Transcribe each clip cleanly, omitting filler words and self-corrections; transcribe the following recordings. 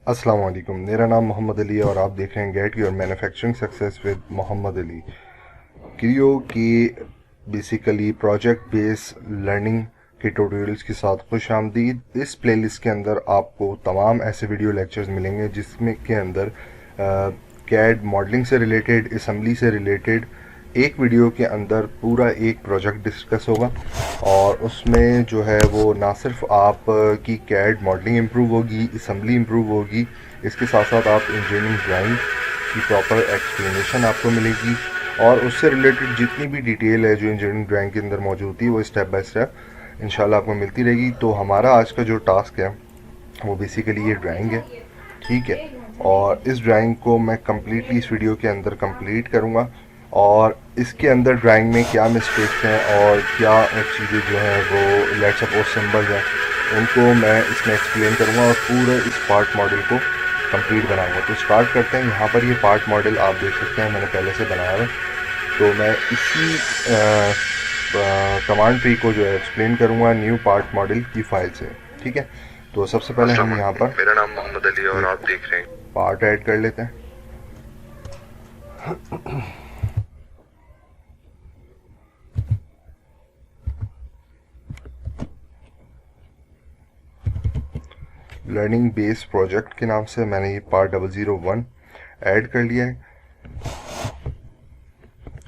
अस्सलाम वालेकुम। मेरा नाम मोहम्मद अली है और आप देख रहे हैं get your manufacturing success with Mohammad Ali. Creo की बेसिकली प्रोजेक्ट बेस लर्निंग के ट्यूटोरियल्स के साथ खुश आमदीद। इस प्लेलिस्ट के अंदर आपको तमाम ऐसे वीडियो लेक्चर्स मिलेंगे जिसमें के अंदर कैड मॉडलिंग से रिलेटेड, असम्बली से रिलेटेड एक वीडियो के अंदर पूरा एक प्रोजेक्ट डिस्कस होगा और उसमें जो है वो ना सिर्फ आप की कैड मॉडलिंग इम्प्रूव होगी, असम्बली इम्प्रूव होगी, इसके साथ साथ आप इंजीनियरिंग ड्राइंग की प्रॉपर एक्सप्लेनेशन आपको मिलेगी और उससे रिलेटेड जितनी भी डिटेल है जो इंजीनियरिंग ड्राइंग के अंदर मौजूद थी वो स्टेप बाय स्टेप इंशाल्लाह आपको मिलती रहेगी। तो हमारा आज का जो टास्क है वो बेसिकली ये ड्राइंग है, ठीक है। और इस ड्राइंग को मैं कम्प्लीटली इस वीडियो के अंदर कंप्लीट करूँगा और इसके अंदर ड्राइंग में क्या मिस्टेक्स हैं और क्या चीज़ें जो हैं वो लेट सपोज सिंबल्स हैं उनको मैं इसमें एक्सप्लेन करूँगा और पूरे इस पार्ट मॉडल को कंप्लीट बनाऊँगा। तो स्टार्ट करते हैं। यहाँ पर ये पार्ट मॉडल आप देख सकते हैं मैंने पहले से बनाया है, तो मैं इसी कमांड ट्री को जो है एक्सप्लेन करूँगा न्यू पार्ट मॉडल की फाइल से, ठीक है। तो सबसे पहले हम यहाँ पर मेरा नाम मोहम्मद अली है और आप देख रहे हैं पार्ट ऐड कर लेते हैं। लर्निंग बेस प्रोजेक्ट के नाम से मैंने ये पार्ट 001 ऐड कर लिया है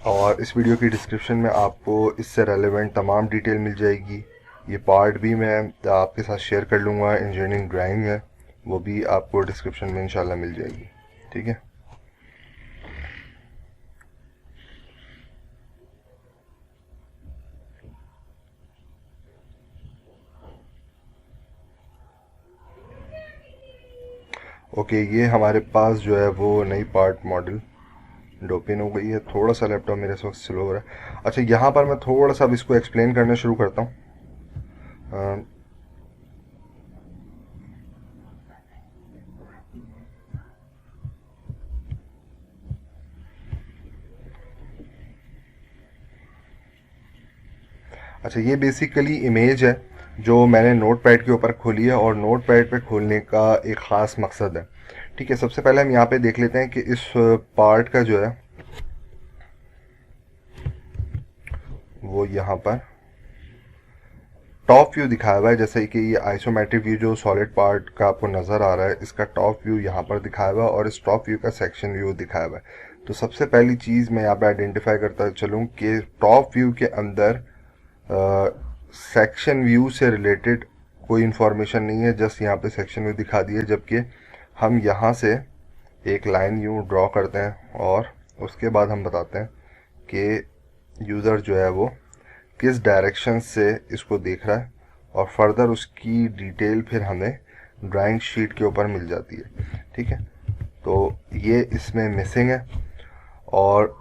और इस वीडियो की डिस्क्रिप्शन में आपको इससे रेलेवेंट तमाम डिटेल मिल जाएगी। ये पार्ट भी मैं आपके साथ शेयर कर लूँगा, इंजीनियरिंग ड्राइंग है वो भी आपको डिस्क्रिप्शन में इंशाल्लाह मिल जाएगी, ठीक है। ओके, ये हमारे पास जो है वो नई पार्ट मॉडल ओपन हो गई है। थोड़ा सा लैपटॉप मेरे इस वक्त स्लो हो रहा है। अच्छा, यहाँ पर मैं थोड़ा सा अब इसको एक्सप्लेन करना शुरू करता हूँ। अच्छा, ये बेसिकली इमेज है जो मैंने नोट पैड के ऊपर खोली है और नोट पैड पे खोलने का एक ख़ास मकसद है, ठीक है। सबसे पहले हम यहाँ पे देख लेते हैं कि इस पार्ट का जो है वो यहाँ पर टॉप व्यू दिखाया हुआ है। जैसे कि ये आइसोमेट्रिक व्यू जो सॉलिड पार्ट का आपको नज़र आ रहा है, इसका टॉप व्यू यहाँ पर दिखाया हुआ है और इस टॉप व्यू का सेक्शन व्यू दिखाया हुआ है। तो सबसे पहली चीज़ मैं यहाँ पे आइडेंटिफाई करता चलूँ कि टॉप व्यू के अंदर सेक्शन व्यू से रिलेटेड कोई इन्फॉर्मेशन नहीं है, जस्ट यहाँ पे सेक्शन व्यू दिखा दिए। जबकि हम यहाँ से एक लाइन यूँ ड्रॉ करते हैं और उसके बाद हम बताते हैं कि यूज़र जो है वो किस डायरेक्शन से इसको देख रहा है और फर्दर उसकी डिटेल फिर हमें ड्राइंग शीट के ऊपर मिल जाती है, ठीक है। तो ये इसमें मिसिंग है और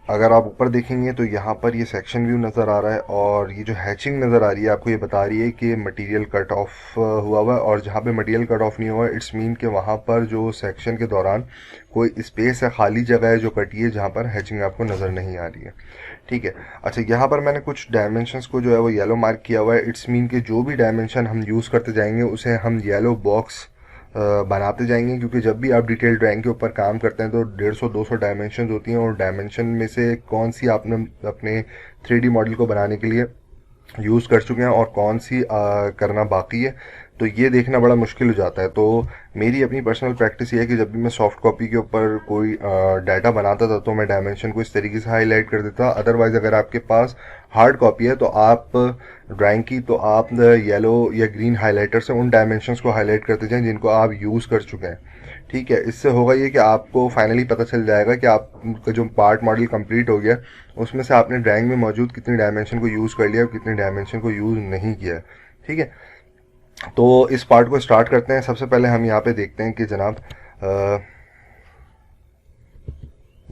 अगर आप ऊपर देखेंगे तो यहाँ पर ये सेक्शन व्यू नज़र आ रहा है और ये जो हैचिंग नज़र आ रही है आपको ये बता रही है कि मटेरियल कट ऑफ हुआ हुआ है और जहाँ पे मटेरियल कट ऑफ नहीं हुआ है इट्स मीन कि वहाँ पर जो सेक्शन के दौरान कोई स्पेस है, खाली जगह है जो कटी है जहाँ पर हैचिंग आपको नज़र नहीं आ रही है, ठीक है। अच्छा, यहाँ पर मैंने कुछ डायमेंशंस को जो है वो येलो मार्क किया हुआ है। इट्स मीन कि जो भी डायमेंशन हम यूज़ करते जाएंगे उसे हम येलो बॉक्स बनाते जाएंगे, क्योंकि जब भी आप डिटेल ड्राइंग के ऊपर काम करते हैं तो 150-200 डायमेंशन होती हैं और डायमेंशन में से कौन सी आपने अपने 3D मॉडल को बनाने के लिए यूज़ कर चुके हैं और कौन सी करना बाकी है, तो ये देखना बड़ा मुश्किल हो जाता है। तो मेरी अपनी पर्सनल प्रैक्टिस ये है कि जब भी मैं सॉफ्ट कॉपी के ऊपर कोई डाटा बनाता था तो मैं डायमेंशन को इस तरीके से हाईलाइट कर देता। अदरवाइज़ अगर आपके पास हार्ड कॉपी है तो आप ड्राइंग की तो आप येलो या ग्रीन हाइलाइटर से उन डायमेंशंस को हाईलाइट करते जाएं जिनको आप यूज़ कर चुके हैं, ठीक है। इससे होगा ये कि आपको फाइनली पता चल जाएगा कि आपका जो पार्ट मॉडल कंप्लीट हो गया उसमें से आपने ड्राइंग में मौजूद कितनी डायमेंशन को यूज़ कर लिया और कितनी डायमेंशन को यूज़ नहीं किया, ठीक है। तो इस पार्ट को स्टार्ट करते हैं। सबसे पहले हम यहाँ पे देखते हैं कि जनाब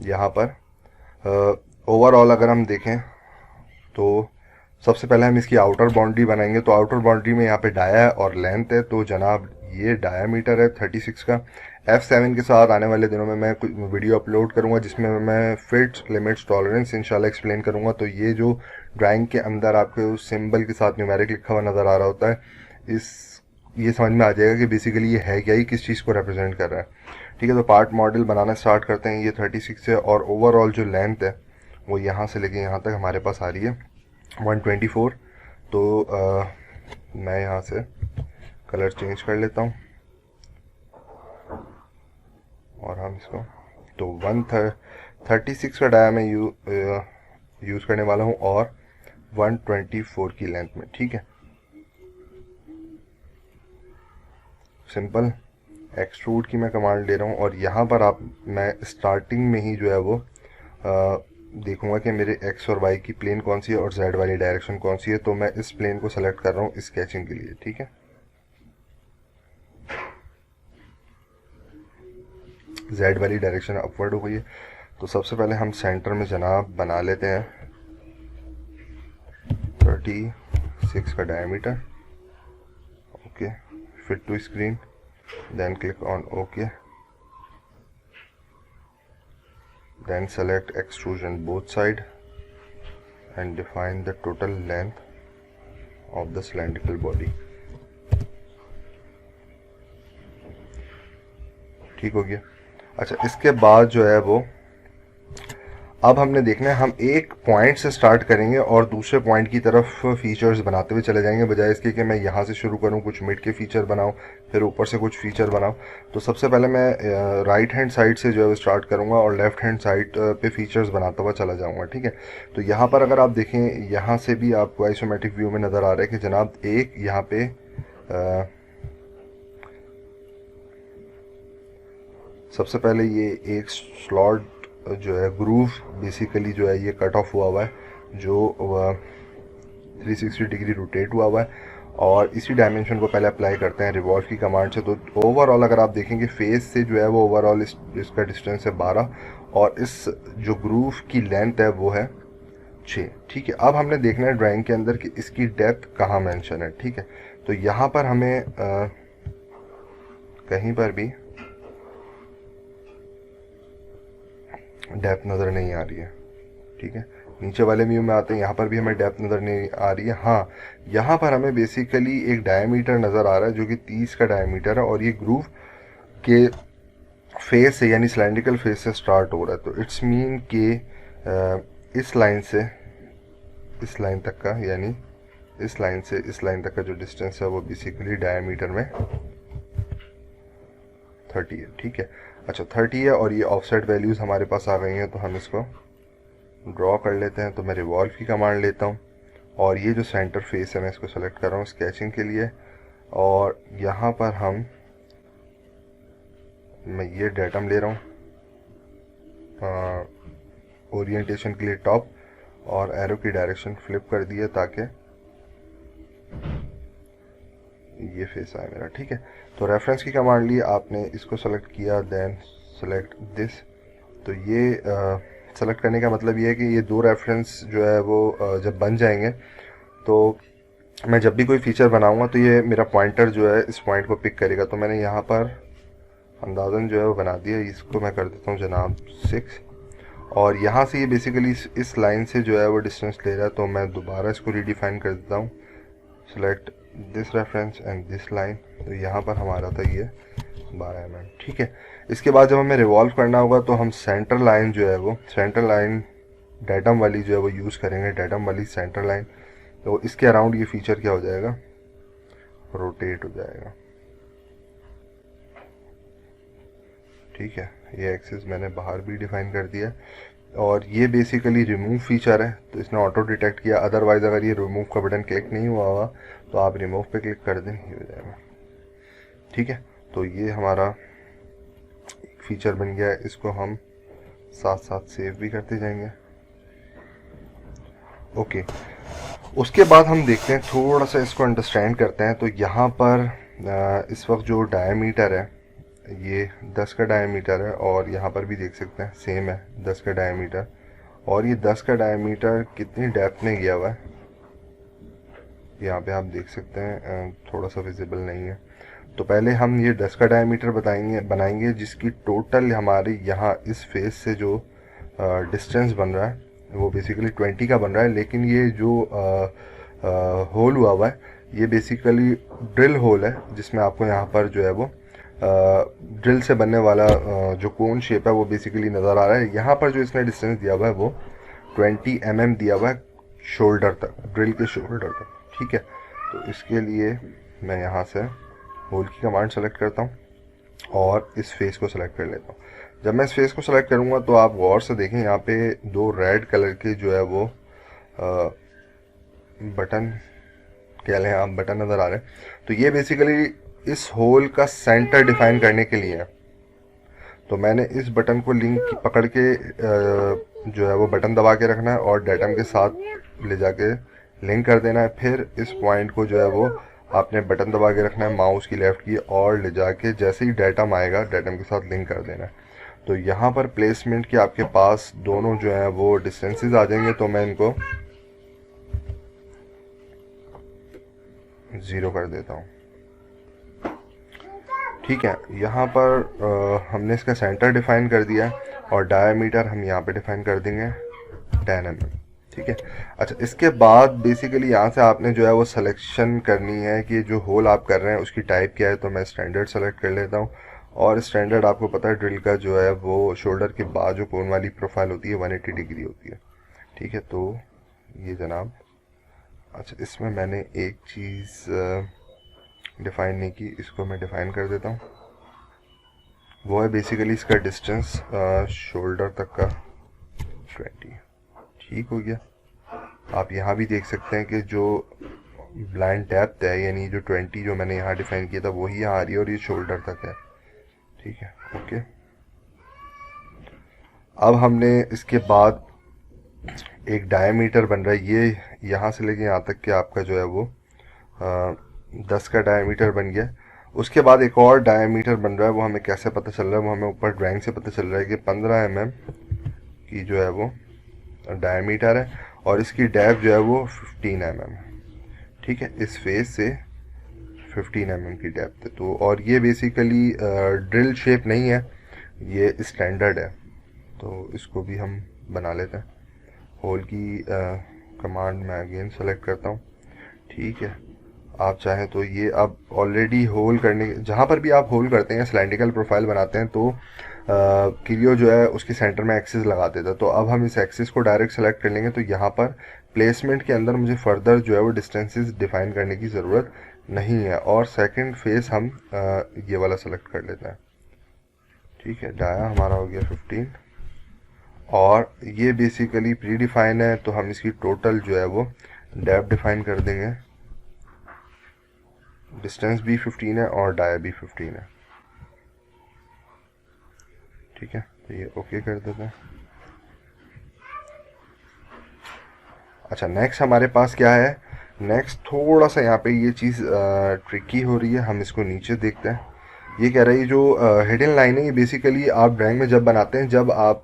यहाँ पर ओवरऑल अगर हम देखें तो सबसे पहले हम इसकी आउटर बाउंड्री बनाएंगे। तो आउटर बाउंड्री में यहाँ पे डाया और लेंथ है, तो जनाब ये डायामीटर है 36 का। F7 के साथ आने वाले दिनों में मैं कुछ वीडियो अपलोड करूँगा जिसमें मैं फिट्स लिमिट्स टॉलरेंस इंशाल्लाह एक्सप्लेन करूँगा। तो ये जो ड्राइंग के अंदर आपके उस सिंबल के साथ न्यूमेरिक लिखा हुआ नज़र आ रहा होता है, इस ये समझ में आ जाएगा कि बेसिकली ये है क्या, ही किस चीज़ को रिप्रेजेंट कर रहा है। ठीक है, तो पार्ट मॉडल बनाना स्टार्ट करते हैं। ये 36 है और ओवरऑल जो लेंथ है वो यहाँ से लेके यहाँ तक हमारे पास आ रही है 124। तो मैं यहाँ से कलर चेंज कर लेता हूँ और हम इसको तो 136 का डाया मैं यूज़ करने वाला हूँ और 124 की लेंथ में। ठीक है, सिंपल एक्सट्रूड की मैं कमांड ले रहा हूँ और यहाँ पर मैं स्टार्टिंग में ही जो है वो देखूंगा कि मेरे एक्स और वाई की प्लेन कौन सी है और जेड वाली डायरेक्शन कौन सी है। तो मैं इस प्लेन को सेलेक्ट कर रहा हूँ स्केचिंग के लिए। ठीक है, जेड वाली डायरेक्शन अपवर्ड हो गई है। तो सबसे पहले हम सेंटर में जनाब बना लेते हैं 36 का diameter. Okay, fit to screen, then click on OK, then select extrusion both side and define the total length of the cylindrical body। ठीक हो गया। अच्छा, इसके बाद जो है वो अब हमने देखना है, हम एक पॉइंट से स्टार्ट करेंगे और दूसरे पॉइंट की तरफ फीचर्स बनाते हुए चले जाएंगे, बजाय इसके कि मैं यहाँ से शुरू करूँ, कुछ मिड के फीचर बनाऊँ, फिर ऊपर से कुछ फीचर बनाऊँ। तो सबसे पहले मैं राइट हैंड साइड से जो है स्टार्ट करूँगा और लेफ्ट हैंड साइड पे फीचर्स बनाता हुआ चला जाऊँगा। ठीक है, तो यहाँ पर अगर आप देखें, यहाँ से भी आपको आइसोमेट्रिक व्यू में नज़र आ रहा है कि जनाब एक यहाँ पे सबसे पहले ये एक स्लॉट जो है ग्रूव बेसिकली जो है ये कट ऑफ हुआ है, जो 360 डिग्री रोटेट हुआ है और इसी डायमेंशन को पहले अप्लाई करते हैं रिवॉल्व की कमांड से। तो ओवरऑल अगर आप देखेंगे फेस से जो है वो ओवरऑल इसका डिस्टेंस है 12 और इस जो ग्रूव की लेंथ है वो है 6। ठीक है, अब हमने देखना है ड्राइंग के अंदर कि इसकी डेप्थ कहाँ मेंशन है। ठीक है, तो यहाँ पर हमें कहीं पर भी डेप्थ नज़र नहीं आ रही है। ठीक है, नीचे वाले व्यू में आते हैं, यहाँ पर भी हमें डेप्थ नज़र नहीं आ रही है। हाँ, यहाँ पर हमें बेसिकली एक डायमीटर नज़र आ रहा है जो कि 30 का डायमीटर है और ये ग्रूव के फेस से यानी सिलेंड्रिकल फेस से स्टार्ट हो रहा है। तो इट्स मीन कि इस लाइन से इस लाइन तक का, यानी इस लाइन से इस लाइन तक का जो डिस्टेंस है वो बेसिकली डायमीटर में 30 है। ठीक है, अच्छा 30 है और ये ऑफसेट वैल्यूज़ हमारे पास आ गई हैं, तो हम इसको ड्रॉ कर लेते हैं। तो मैं रिवॉल्व की कमांड लेता हूँ और ये जो सेंटर फेस है मैं इसको सेलेक्ट कर रहा हूँ स्केचिंग के लिए और यहाँ पर मैं ये डेटम ले रहा हूँ ओरिएंटेशन के लिए टॉप और एरो की डायरेक्शन फ्लिप कर दी है ताकि ये फेस आए मेरा। ठीक है, तो रेफरेंस की कमांड ली, आपने इसको सेलेक्ट किया, देन सेलेक्ट दिस। तो ये सेलेक्ट करने का मतलब ये है कि ये दो रेफरेंस जो है वो जब बन जाएंगे तो मैं जब भी कोई फीचर बनाऊंगा तो ये मेरा पॉइंटर जो है इस पॉइंट को पिक करेगा। तो मैंने यहाँ पर अंदाज़न जो है वो बना दिया, इसको मैं कर देता हूँ जनाब 6 और यहाँ से ये बेसिकली इस लाइन से जो है वो डिस्टेंस ले रहा है। तो मैं दोबारा इसको रीडिफाइन कर देता हूँ, select this reference and this line. तो यहाँ पर हमारा था ये 12 mm। ठीक है, इसके बाद जब हमें रिवॉल्व करना होगा तो हम सेंटर लाइन जो है वो सेंटर लाइन डेटम वाली जो है वो यूज़ करेंगे, डेटम वाली सेंटर लाइन। तो इसके अराउंड ये फीचर क्या हो जाएगा, रोटेट हो जाएगा। ठीक है, ये एक्सिस मैंने बाहर भी डिफाइन कर दिया और ये बेसिकली रिमूव फीचर है तो इसने ऑटो डिटेक्ट किया। अदरवाइज़ अगर ये रिमूव का बटन क्लिक नहीं हुआ होगा तो आप रिमूव पे क्लिक कर दें, ये हो जाएगा। ठीक है, तो ये हमारा फीचर बन गया है, इसको हम साथ साथ सेव भी करते जाएंगे। ओके, उसके बाद हम देखते हैं, थोड़ा सा इसको अंडरस्टैंड करते हैं। तो यहाँ पर इस वक्त जो डायमीटर है ये 10 का डायमीटर है और यहाँ पर भी देख सकते हैं सेम है 10 का डायमीटर। और ये 10 का डायमीटर कितनी डेप्थ में गया हुआ है यहाँ पे आप देख सकते हैं, थोड़ा सा विजिबल नहीं है। तो पहले हम ये 10 का डायमीटर बनाएंगे जिसकी टोटल हमारे यहाँ इस फेस से जो डिस्टेंस बन रहा है वो बेसिकली 20 का बन रहा है। लेकिन ये जो होल हुआ है ये बेसिकली ड्रिल होल है, जिसमें आपको यहाँ पर जो है वो ड्रिल से बनने वाला जो कोन शेप है वो बेसिकली नज़र आ रहा है। यहाँ पर जो इसने डिस्टेंस दिया हुआ है वो 20 mm दिया हुआ है शोल्डर तक, ड्रिल के शोल्डर तक, ठीक है। तो इसके लिए मैं यहाँ से होल की कमांड सेलेक्ट करता हूँ और इस फेस को सेलेक्ट कर लेता हूँ। जब मैं इस फेस को सेलेक्ट करूँगा तो आप गौर से देखें, यहाँ पे दो रेड कलर के जो है वो बटन कह लें आप, बटन नज़र आ रहे हैं। तो ये बेसिकली इस होल का सेंटर डिफाइन करने के लिए है। तो मैंने इस बटन को लिंक पकड़ के जो है वो बटन दबा के रखना है और डेटम के साथ ले जाके लिंक कर देना है। फिर इस पॉइंट को जो है वो आपने बटन दबा के रखना है माउस की लेफ़्ट की, और ले जाके जैसे ही डेटम आएगा डेटम के साथ लिंक कर देना है। तो यहाँ पर प्लेसमेंट के आपके पास दोनों जो है वो डिस्टेंसेस आ जाएंगे। तो मैं इनको 0 कर देता हूँ, ठीक है। यहाँ पर हमने इसका सेंटर डिफाइन कर दिया है और डायमीटर हम यहाँ पे डिफाइन कर देंगे 10 mm, ठीक है। अच्छा, इसके बाद बेसिकली यहाँ से आपने जो है वो सिलेक्शन करनी है कि जो होल आप कर रहे हैं उसकी टाइप क्या है। तो मैं स्टैंडर्ड सेलेक्ट कर लेता हूँ, और स्टैंडर्ड आपको पता है ड्रिल का जो है वो शोल्डर के बाद जो कोन वाली प्रोफाइल होती है 180 डिग्री होती है, ठीक है। तो ये जनाब, अच्छा इसमें मैंने एक चीज़ डिफ़ाइन नहीं की, इसको मैं डिफ़ाइन कर देता हूँ। वो है बेसिकली इसका डिस्टेंस शोल्डर तक का 20, ठीक हो गया। आप यहाँ भी देख सकते हैं कि जो ब्लाइंड डेप्थ है, यानी जो 20 जो मैंने यहाँ डिफ़ाइन किया था वही यहाँ आ रही है और ये शोल्डर तक है, ठीक है, ओके। अब हमने इसके बाद एक डायमीटर बन रहा है, ये यहाँ से लेके यहाँ तक कि आपका जो है वो 10 का डायमीटर बन गया। उसके बाद एक और डायमीटर बन रहा है, वो हमें कैसे पता चल रहा है, वो हमें ऊपर ड्राइंग से पता चल रहा है कि 15 mm की जो है वो डायमीटर है और इसकी डेप्थ जो है वो 15 mm, ठीक है। इस फेस से 15 mm की डेप्थ है। तो और ये बेसिकली ड्रिल शेप नहीं है, ये स्टैंडर्ड है। तो इसको भी हम बना लेते हैं। होल की कमांड मैं अगेन सेलेक्ट करता हूँ, ठीक है। आप चाहें तो ये अब ऑलरेडी होल करने, जहाँ पर भी आप होल करते हैं सिलेंड्रिकल प्रोफाइल बनाते हैं तो क्रियो जो है उसके सेंटर में एक्सिस लगा देता है। तो अब हम इस एक्सिस को डायरेक्ट सेलेक्ट कर लेंगे। तो यहाँ पर प्लेसमेंट के अंदर मुझे फर्दर जो है वो डिस्टेंसेस डिफाइन करने की ज़रूरत नहीं है। और सेकंड फेस हम ये वाला सेलेक्ट कर लेते हैं, ठीक है। डाया हमारा हो गया 15 और ये बेसिकली प्री डिफाइन है, तो हम इसकी टोटल जो है वो डेप्थ डिफाइन कर देंगे। डिस्टेंस भी 15 है और डाया भी 15 है, ठीक है। तो ये ओके कर देते हैं। अच्छा, नेक्स्ट हमारे पास क्या है, नेक्स्ट थोड़ा सा यहाँ पे ये चीज़ ट्रिकी हो रही है, हम इसको नीचे देखते हैं। ये कह रही है जो हिडन लाइन है, ये बेसिकली आप ड्राइंग में जब बनाते हैं, जब आप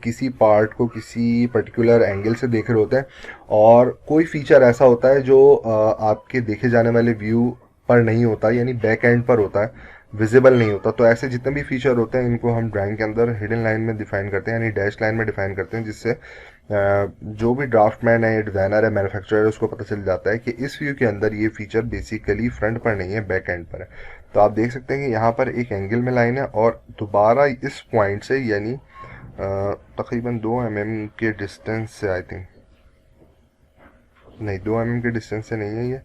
किसी पार्ट को किसी पर्टिकुलर एंगल से देख रहे होते हैं और कोई फीचर ऐसा होता है जो आपके देखे जाने वाले व्यू पर नहीं होता, यानी बैक एंड पर होता है, विजिबल नहीं होता। तो ऐसे जितने भी फीचर होते हैं इनको हम ड्राइंग के अंदर हिडन लाइन में डिफाइन करते हैं, यानी डैश लाइन में डिफाइन करते हैं, जिससे जो भी ड्राफ्टमैन है, डिज़ाइनर है, मैन्युफैक्चरर है, उसको पता चल जाता है कि इस व्यू के अंदर ये फीचर बेसिकली फ्रंट पर नहीं है, बैक एंड पर है। तो आप देख सकते हैं कि यहाँ पर एक एंगल में लाइन है और दोबारा इस पॉइंट से, यानी तकरीबन 2 mm के डिस्टेंस से, आई थिंक नहीं 2 mm के डिस्टेंस से नहीं है, ये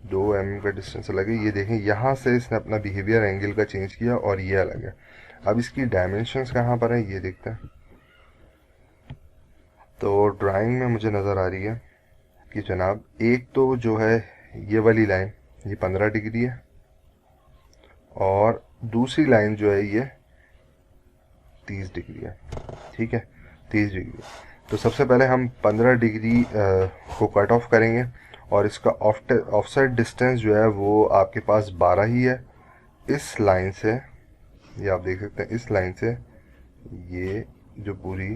2 mm का डिस्टेंस अलग है। ये देखें, यहाँ से इसने अपना बिहेवियर एंगल का चेंज किया और ये अलग है। अब इसकी डायमेंशंस कहाँ पर है ये देखते हैं। तो ड्राइंग में मुझे नज़र आ रही है कि जनाब एक तो जो है ये वाली लाइन ये 15 डिग्री है और दूसरी लाइन जो है ये 30 डिग्री है, ठीक है, 30 डिग्री। तो सबसे पहले हम 15 डिग्री को कट ऑफ करेंगे और इसका ऑफसेट डिस्टेंस जो है वो आपके पास 12 ही है। इस लाइन से, ये आप देख सकते हैं, इस लाइन से ये जो पूरी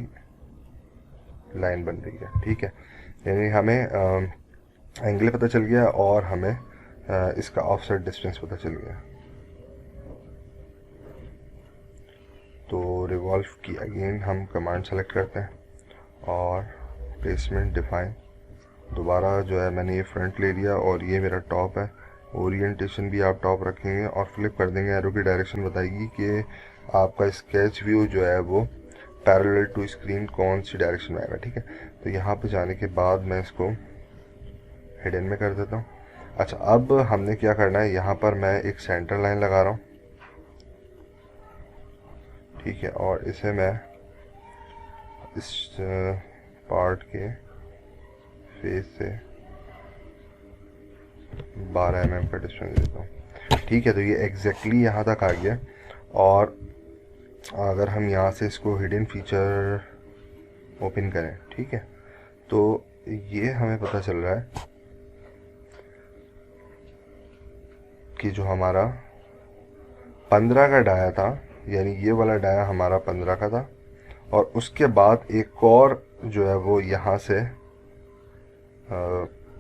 लाइन बन रही है, ठीक है। यानी हमें एंगल पता चल गया और हमें इसका ऑफसेट डिस्टेंस पता चल गया। तो रिवॉल्व की अगेन हम कमांड सेलेक्ट करते हैं और प्लेसमेंट डिफाइन दोबारा जो है मैंने ये फ्रंट ले लिया और ये मेरा टॉप है। ओरिएंटेशन भी आप टॉप रखेंगे और फ्लिप कर देंगे, एरो की डायरेक्शन बताएगी कि आपका स्केच व्यू जो है वो पैरेलल टू स्क्रीन कौन सी डायरेक्शन में आएगा। ठीक है, तो यहाँ पे जाने के बाद मैं इसको हिडन में कर देता हूँ। अच्छा, अब हमने क्या करना है, यहाँ पर मैं एक सेंटर लाइन लगा रहा हूँ। ठीक है, और इसे मैं इस पार्ट के फेस से 12 mm का डिस्टेंस देता हूँ। ठीक है, तो ये एग्जैक्टली यहाँ तक आ गया। और अगर हम यहाँ से इसको हिडन फीचर ओपन करें, ठीक है, तो ये हमें पता चल रहा है कि जो हमारा 15 का डाया था, यानी ये वाला डाया हमारा 15 का था, और उसके बाद एक और जो है वो यहाँ से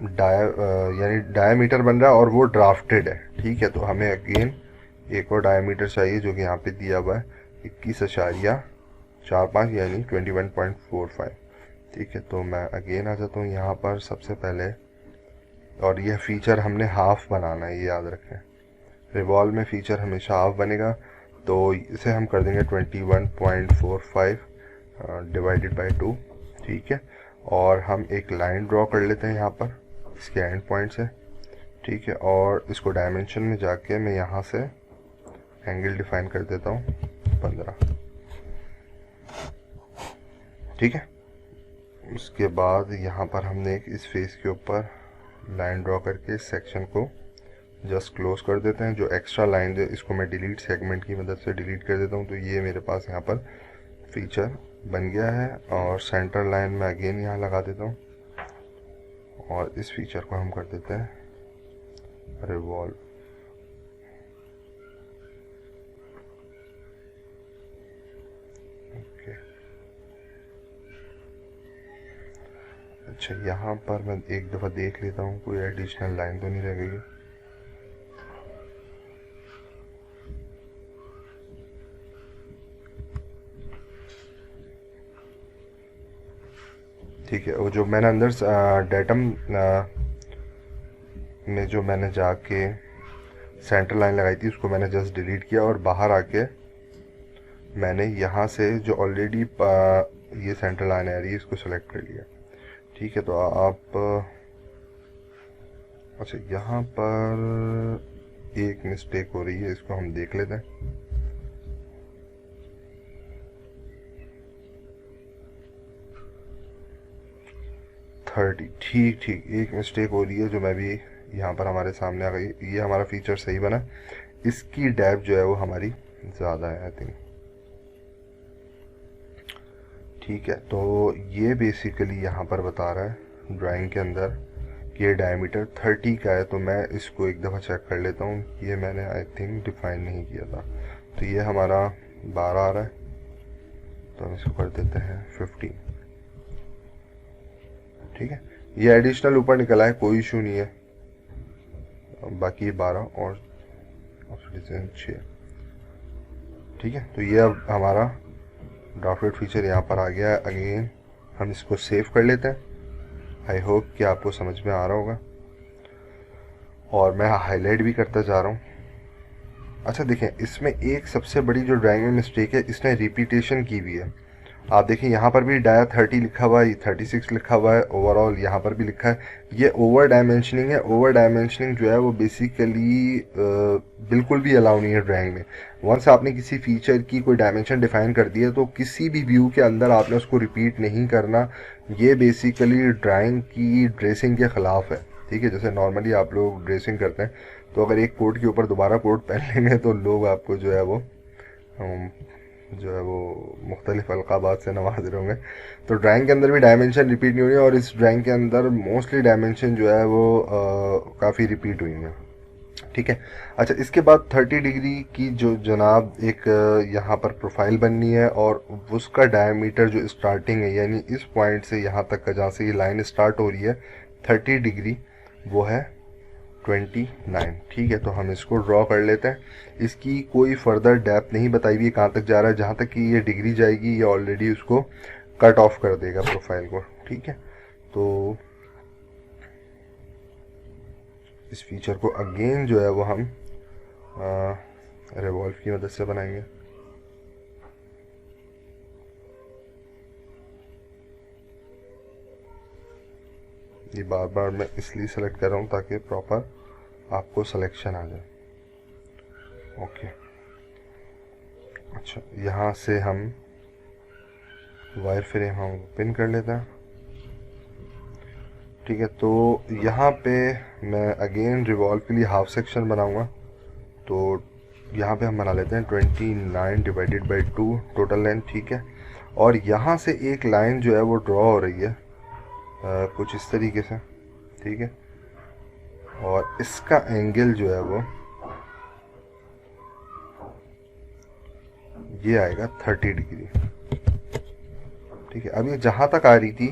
यानी डायमीटर बन रहा है और वो ड्राफ्टेड है। ठीक है, तो हमें अगेन एक और डायमीटर चाहिए जो कि यहाँ पे दिया हुआ है 21.45 यानी 21.45। ठीक है, तो मैं अगेन आ जाता हूँ यहाँ पर सबसे पहले, और यह फीचर हमने हाफ बनाना है, ये याद रखें। रिवॉल्व में फीचर हमेशा हाफ बनेगा, तो इसे हम कर देंगे 21.45 डिवाइडेड बाई 2। ठीक है, और हम एक लाइन ड्रॉ कर लेते हैं यहाँ पर इसके एंड पॉइंट से। ठीक है, और इसको डायमेंशन में जाके मैं यहाँ से एंगल डिफाइन कर देता हूँ 15। ठीक है, उसके बाद यहाँ पर हमने एक इस फेस के ऊपर लाइन ड्रॉ करके इस सेक्शन को जस्ट क्लोज कर देते हैं। जो एक्स्ट्रा लाइन है इसको मैं डिलीट सेगमेंट की मदद से डिलीट कर देता हूँ। तो ये मेरे पास यहाँ पर फीचर बन गया है, और सेंटर लाइन में अगेन यहाँ लगा देता हूँ, और इस फीचर को हम कर देते हैं रिवॉल्व। ओके, अच्छा, यहाँ पर मैं एक दफ़ा देख लेता हूँ कोई एडिशनल लाइन तो नहीं रह गई। ठीक है, वो जो मैंने अंदर डेटम में जो मैंने जाके सेंटर लाइन लगाई थी उसको मैंने जस्ट डिलीट किया, और बाहर आके मैंने यहाँ से जो ऑलरेडी ये सेंटर लाइन आ रही है इसको सेलेक्ट कर लिया। ठीक है, तो आप अच्छा, यहाँ पर एक मिस्टेक हो रही है, इसको हम देख लेते हैं। ठीक, एक मिस्टेक हो रही है जो मैं भी यहाँ पर हमारे सामने आ गई। ये हमारा फीचर सही बना, इसकी डेप्थ जो है वो हमारी ज़्यादा है आई थिंक। ठीक है, तो ये बेसिकली यहाँ पर बता रहा है ड्राइंग के अंदर कि ये डायमीटर 30 का है। तो मैं इसको एक दफ़ा चेक कर लेता हूँ, ये मैंने आई थिंक डिफाइन नहीं किया था। तो ये हमारा 12 आ रहा है, तो हम इसको कर देते हैं 15। ठीक है, ये एडिशनल ऊपर निकला है, कोई इशू नहीं है। बाकी 12 और 6। ठीक है, तो ये अब हमारा ड्राफ्टेड फीचर यहाँ पर आ गया है। अगेन हम इसको सेव कर लेते हैं। आई होप कि आपको समझ में आ रहा होगा, और मैं हाईलाइट भी करता जा रहा हूँ। अच्छा, देखें, इसमें एक सबसे बड़ी जो ड्राइंग में मिस्टेक है, इसने रिपीटेशन की हुई है। आप देखिए यहाँ पर भी डाया 30 लिखा हुआ है, 36 लिखा हुआ है, ओवरऑल यहाँ पर भी लिखा है। ये ओवर डायमेंशनिंग है। ओवर डायमेंशनिंग जो है वो बेसिकली बिल्कुल भी अलाउ नहीं है ड्राइंग में। वंस आपने किसी फीचर की कोई डायमेंशन डिफाइन कर दी है तो किसी भी व्यू के अंदर आपने उसको रिपीट नहीं करना। ये बेसिकली ड्राइंग की ड्रेसिंग के ख़िलाफ़ है। ठीक है, जैसे नॉर्मली आप लोग ड्रेसिंग करते हैं, तो अगर एक कोट के ऊपर दोबारा कोट पहन लेंगे तो लोग आपको जो है वो मुख्तलिफ अलक़ाबात से नवाज रहे होंगे। तो ड्राइंग के अंदर भी डायमेंशन रिपीट नहीं हुई है, और इस ड्राइंग के अंदर मोस्टली डायमेंशन जो है वो काफ़ी रिपीट हुई है। ठीक है, अच्छा, इसके बाद 30 डिग्री की जो जनाब एक यहाँ पर प्रोफाइल बननी है, और उसका डायमीटर जो स्टार्टिंग है, यानी इस पॉइंट से यहाँ तक का जहाँ से ये लाइन स्टार्ट हो रही है 30 डिग्री, वो है 29। ठीक है, तो हम इसको ड्रॉ कर लेते हैं। इसकी कोई फर्दर डेप्थ नहीं बताई हुई है कहाँ तक जा रहा है। जहाँ तक कि ये डिग्री जाएगी ये ऑलरेडी उसको कट ऑफ कर देगा प्रोफाइल को। ठीक है, तो इस फीचर को अगेन जो है वो हम रिवॉल्व की मदद से बनाएंगे। ये बार बार मैं इसलिए सेलेक्ट कर रहा हूँ ताकि प्रॉपर आपको सिलेक्शन आ जाए। ओके, अच्छा यहाँ से हम वायर फ्रेम हम पिन कर लेते हैं। ठीक है, तो यहाँ पे मैं अगेन रिवॉल्व के लिए हाफ सेक्शन बनाऊंगा। तो यहाँ पे हम बना लेते हैं 29 डिवाइडेड बाई 2 टोटल लेंथ। ठीक है, और यहाँ से एक लाइन जो है वो ड्रॉ हो रही है कुछ इस तरीके से। ठीक है, और इसका एंगल जो है वो ये आएगा 30 डिग्री। ठीक है, अब ये जहाँ तक आ रही थी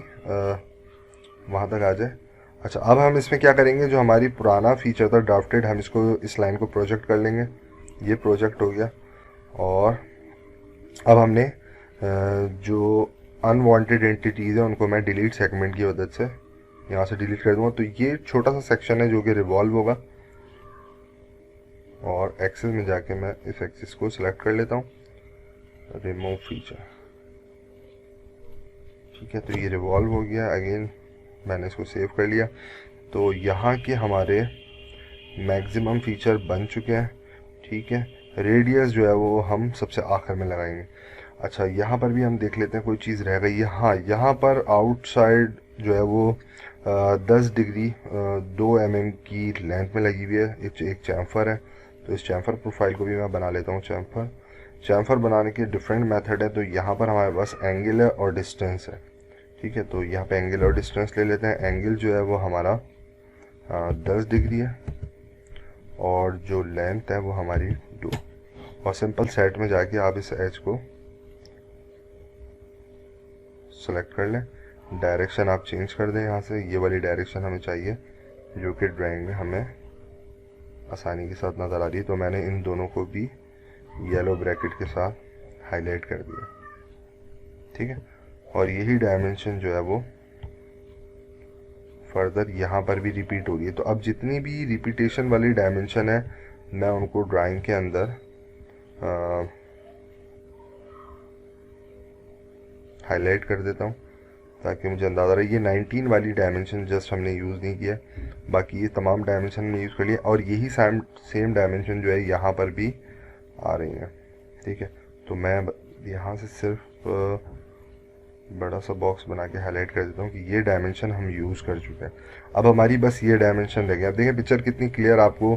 वहाँ तक आ जाए। अच्छा, अब हम इसमें क्या करेंगे, जो हमारी पुराना फीचर था ड्राफ्टेड, हम इसको इस लाइन को प्रोजेक्ट कर लेंगे। ये प्रोजेक्ट हो गया, और अब हमने जो अनवांटेड एंटिटीज़ है उनको मैं डिलीट सेगमेंट की मदद से यहाँ से डिलीट कर दूँगा। तो ये छोटा सा सेक्शन है जो कि रिवॉल्व होगा, और एक्सिस में जाके मैं इस एक्सिस को सिलेक्ट कर लेता हूँ, रिमूव फीचर। ठीक है, तो ये रिवॉल्व हो गया। अगेन मैंने इसको सेव कर लिया। तो यहाँ के हमारे मैक्सिमम फीचर बन चुके हैं। ठीक है, रेडियस जो है वो हम सबसे आखिर में लगाएंगे। अच्छा, यहाँ पर भी हम देख लेते हैं कोई चीज़ रह गई है। हाँ, यहाँ पर आउटसाइड जो है वो 10 डिग्री 2 mm की लेंथ में लगी हुई है। एक चैम्फर है, तो इस चैम्फर प्रोफाइल को भी मैं बना लेता हूँ। चैम्फर बनाने के डिफरेंट मेथड है। तो यहाँ पर हमारे पास एंगल है और डिस्टेंस है। ठीक है, तो यहाँ पे एंगल और डिस्टेंस ले लेते हैं। एंगल जो है वो हमारा 10 डिग्री है, और जो लेंथ है वो हमारी 2। और सिंपल सेट में जाके आप इस एज को सेलेक्ट कर लें। डायरेक्शन आप चेंज कर दें यहाँ से, ये वाली डायरेक्शन हमें चाहिए जो कि ड्राइंग में हमें आसानी के साथ नज़र आ रही है। तो मैंने इन दोनों को भी येलो ब्रैकेट के साथ हाईलाइट कर दिया। ठीक है, और यही डायमेंशन जो है वो फर्दर यहाँ पर भी रिपीट हो रही है। तो अब जितनी भी रिपीटेशन वाली डायमेंशन है मैं उनको ड्राइंग के अंदर हाईलाइट कर देता हूँ ताकि मुझे अंदाज़ा रहे। ये 19 वाली डायमेंशन जस्ट हमने यूज़ नहीं किया, बाकी ये तमाम डायमेंशन हमने यूज़ कर लिया, और यही सेम डायमेंशन जो है यहाँ पर भी आ रही हैं। ठीक है, तो मैं यहाँ से सिर्फ बड़ा सा बॉक्स बना के हाईलाइट कर देता हूँ कि ये डायमेंशन हम यूज़ कर चुके हैं। अब हमारी बस ये डायमेंशन रह गया। अब देखें पिक्चर कितनी क्लियर आपको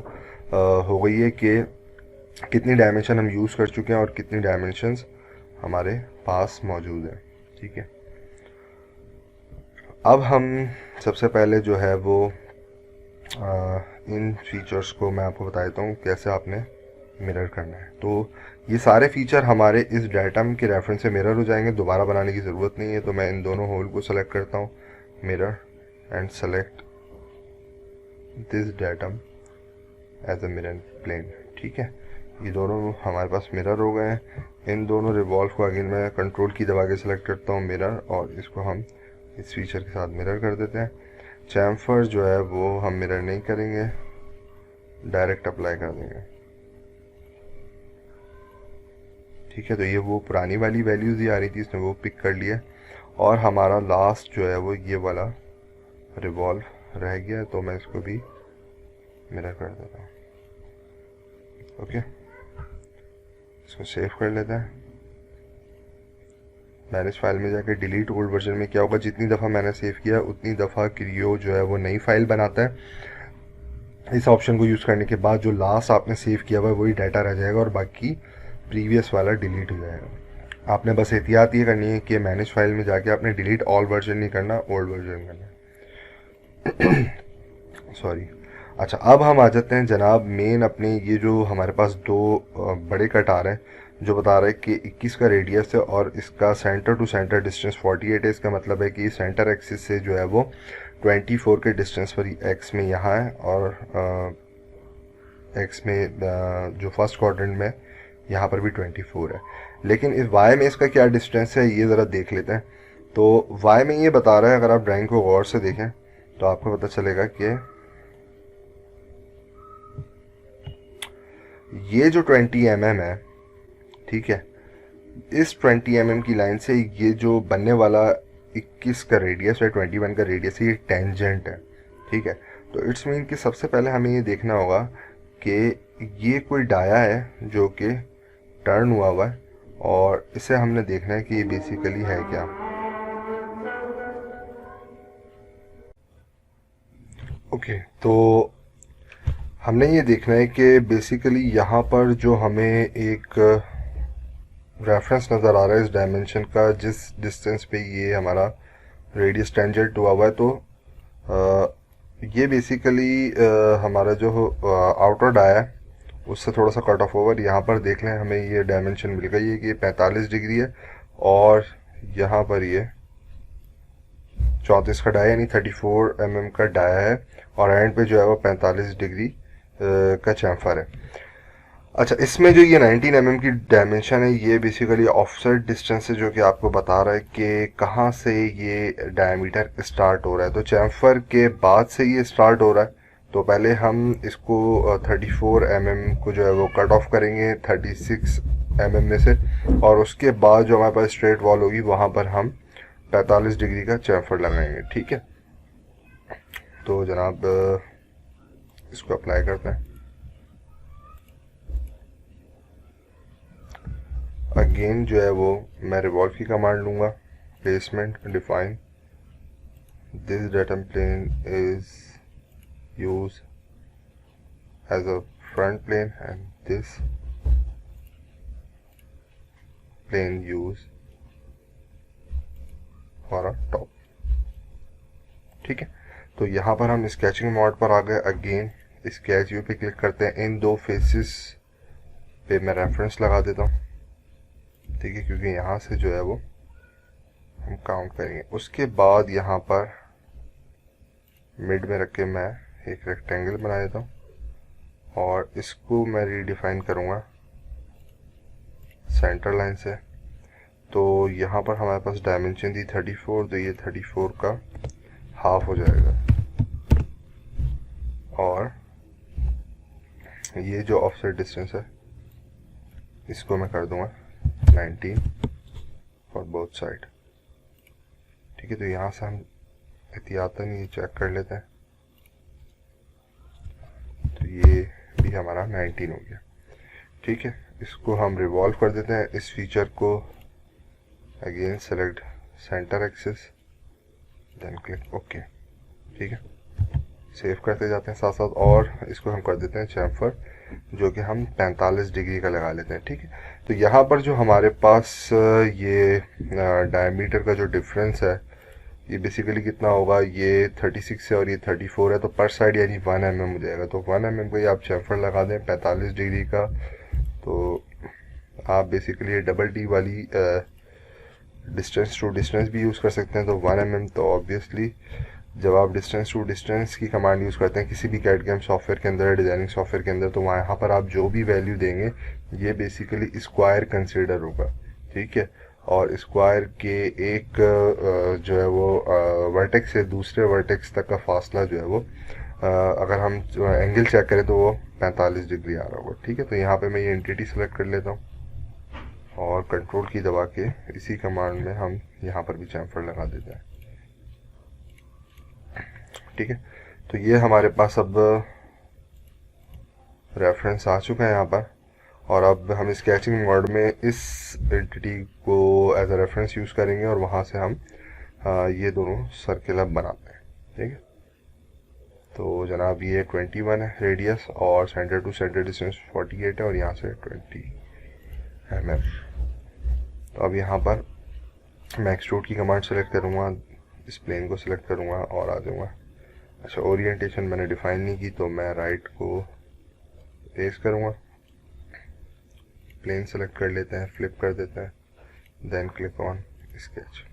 हो गई है कि कितनी डायमेंशन हम यूज़ कर चुके हैं और कितनी डायमेंशंस हमारे पास मौजूद हैं। ठीक है, अब हम सबसे पहले जो है वो इन फीचर्स को मैं आपको बता देता हूँ कैसे आपने मिरर करना है। तो ये सारे फीचर हमारे इस डायटम के रेफरेंस से मिरर हो जाएंगे, दोबारा बनाने की ज़रूरत नहीं है। तो मैं इन दोनों होल को सेलेक्ट करता हूँ, mirror, and select this datum as a mirror plane. ठीक है, ये दोनों हमारे पास मिरर हो गए हैं। इन दोनों रिवॉल्व को अगेन मैं कंट्रोल की दबा के सिलेक्ट करता हूँ, मिरर, और इसको हम इस फीचर के साथ मिरर कर देते हैं। चैम्फर जो है वो हम मिरर नहीं करेंगे, डायरेक्ट अप्लाई कर देंगे। ठीक है, तो ये वो पुरानी वाली वैल्यूज़ ही आ रही थी, इसने वो पिक कर लिया, और हमारा लास्ट जो है वो ये वाला रिवॉल्व रह गया है। तो मैं इसको भी मिरर कर देता हूँ। ओके, इसको सेव कर लेते हैं। मैनेज फाइल में जाकर डिलीट ओल्ड वर्जन में क्या होगा, जितनी दफ़ा मैंने सेव किया उतनी दफ़ा क्रियो जो है वो नई फाइल बनाता है। इस ऑप्शन को यूज़ करने के बाद जो लास्ट आपने सेव किया हुआ है वही डाटा रह जाएगा, और बाकी प्रीवियस वाला डिलीट हो जाएगा। आपने बस एहतियात ये करनी है कि मैनेज फाइल में जाके आपने डिलीट ऑल वर्जन नहीं करना, ओल्ड वर्जन करना। सॉरी। अच्छा, अब हम आ जाते हैं जनाब मेन अपने, ये जो हमारे पास दो बड़े कट आ रहे हैं जो बता रहे हैं कि 21 का रेडियस है और इसका सेंटर टू सेंटर डिस्टेंस 48 है। इसका मतलब है कि सेंटर एक्सिस से जो है वो 24 के डिस्टेंस पर एक्स में यहाँ है, और एक्स में जो फर्स्ट क्वाड्रेंट में यहाँ पर भी 24 है। लेकिन इस वाई में इसका क्या डिस्टेंस है ये ज़रा देख लेते हैं। तो वाई में ये बता रहा है, अगर आप ड्राइंग को गौर से देखें तो आपको पता चलेगा कि ये जो 20 mm है, ठीक है, इस 20 mm की लाइन से ये जो बनने वाला 21 का रेडियस है, 21 का रेडियस है, ये टेंजेंट है, ठीक है। तो इट्स मीन कि सबसे पहले हमें ये देखना होगा कि ये कोई डाया है जो कि टर्न हुआ है, और इसे हमने देखना है कि ये बेसिकली है क्या। ओके, तो हमने ये देखना है कि बेसिकली यहाँ पर जो हमें एक रेफरेंस नज़र आ रहा है इस डायमेंशन का, जिस डिस्टेंस पे ये हमारा रेडियस टेंजेंट हुआ है, तो ये बेसिकली हमारा जो आउटर डाया है उससे थोड़ा सा कट ऑफ ओवर। यहाँ पर देख लें, हमें ये डायमेंशन मिल गई है कि ये 45 डिग्री है, और यहाँ पर ये 34 का डाया यानी 34 mm का डाया है, और एंड पे जो है वो 45 डिग्री का चैम्फर है। अच्छा, इसमें जो ये 19 mm की डायमेंशन है, ये बेसिकली ऑफसेट डिस्टेंस है जो कि आपको बता रहा है कि कहाँ से ये डायमीटर स्टार्ट हो रहा है। तो चैम्फर के बाद से ये स्टार्ट हो रहा है, तो पहले हम इसको 34 mm को जो है वो कट ऑफ करेंगे 36 mm में से, और उसके बाद जो हमारे पास स्ट्रेट वॉल होगी वहाँ पर हम 45 डिग्री का चैम्फर लगाएंगे, ठीक है। तो जनाब इसको अप्लाई करते हैं। अगेन जो है वो मैं रिवॉल्व की कमांड लूँगा, placement define this data plane is use as a front plane and this plane use for a top, ठीक है। तो यहाँ पर हम स्केचिंग मोड पर आ गए। अगेन स्केच व्यू पे क्लिक करते हैं। इन दो फेसेस पे मैं रेफरेंस लगा देता हूँ, ठीक है, क्योंकि यहाँ से जो है वो हम काउंट करेंगे। उसके बाद यहाँ पर मिड में रख के मैं एक रेक्टेंगल बना देता हूँ, और इसको मैं रीडिफाइन करूँगा सेंटर लाइन से। तो यहाँ पर हमारे पास डायमेंशन थी 34, तो ये 34 का हाफ हो जाएगा, और ये जो ऑफसेट डिस्टेंस है इसको मैं कर दूंगा 19 फॉर बोथ साइड, ठीक है। तो यहाँ से हम एहतियातन ये चेक कर लेते हैं, तो ये भी हमारा 19 हो गया, ठीक है। इसको हम रिवॉल्व कर देते हैं। इस फीचर को again select centre axis, then click okay, ठीक है। सेव करते जाते हैं साथ साथ, और इसको हम कर देते हैं चैम्फर जो कि हम 45 डिग्री का लगा लेते हैं, ठीक है। तो यहाँ पर जो हमारे पास ये डायमीटर का जो डिफरेंस है, ये बेसिकली कितना होगा, ये 36 है और ये 34 है, तो पर साइड यानी 1 mm हो जाएगा। तो 1 mm का ही आप चैम्फर लगा दें 45 डिग्री का, तो आप बेसिकली ये डबल डी वाली डिस्टेंस टू डिस्टेंस भी यूज़ कर सकते हैं। तो 1 mm, तो ऑब्वियसली जब आप डिस्टेंस टू डिस्टेंस की कमांड यूज़ करते हैं किसी भी कैड गेम सॉफ्टवेयर के अंदर, डिज़ाइनिंग सॉफ्टवेयर के अंदर, तो यहाँ पर आप जो भी वैल्यू देंगे ये बेसिकली स्क्वायर कंसीडर होगा, ठीक है। और स्क्वायर के एक जो है वो वर्टेक्स से दूसरे वर्टेक्स तक का फासला जो है वो अगर हम एंगल चेक करें तो वो 45 डिग्री आ रहा होगा, ठीक है। तो यहाँ पे मैं ये एंटिटी सेलेक्ट कर लेता हूँ, और कंट्रोल की दबा के इसी कमांड में हम यहाँ पर भी चैम्फर लगा देते हैं, ठीक है। तो ये हमारे पास अब रेफरेंस आ चुका है यहाँ पर, और अब हम स्केचिंग मोड में इस एंटिटी को एज अ रेफरेंस यूज़ करेंगे, और वहाँ से हम ये दोनों सर्किल अब बनाते हैं, ठीक है। तो जनाब ये 21 है रेडियस, और सेंटर टू सेंटर डिस्टेंस 48 है, और यहाँ से 20 mm। तो अब यहाँ पर मैं एक्सट्रूड की कमांड सेलेक्ट करूँगा, इस प्लेन को सिलेक्ट करूँगा और आ जाऊँगा। अच्छा, ओरिएंटेशन मैंने डिफाइन नहीं की, तो मैं राइट को रेस करूँगा, प्लेन सेलेक्ट कर लेते हैं, फ्लिप कर देते हैं, देन क्लिक ऑन स्केच,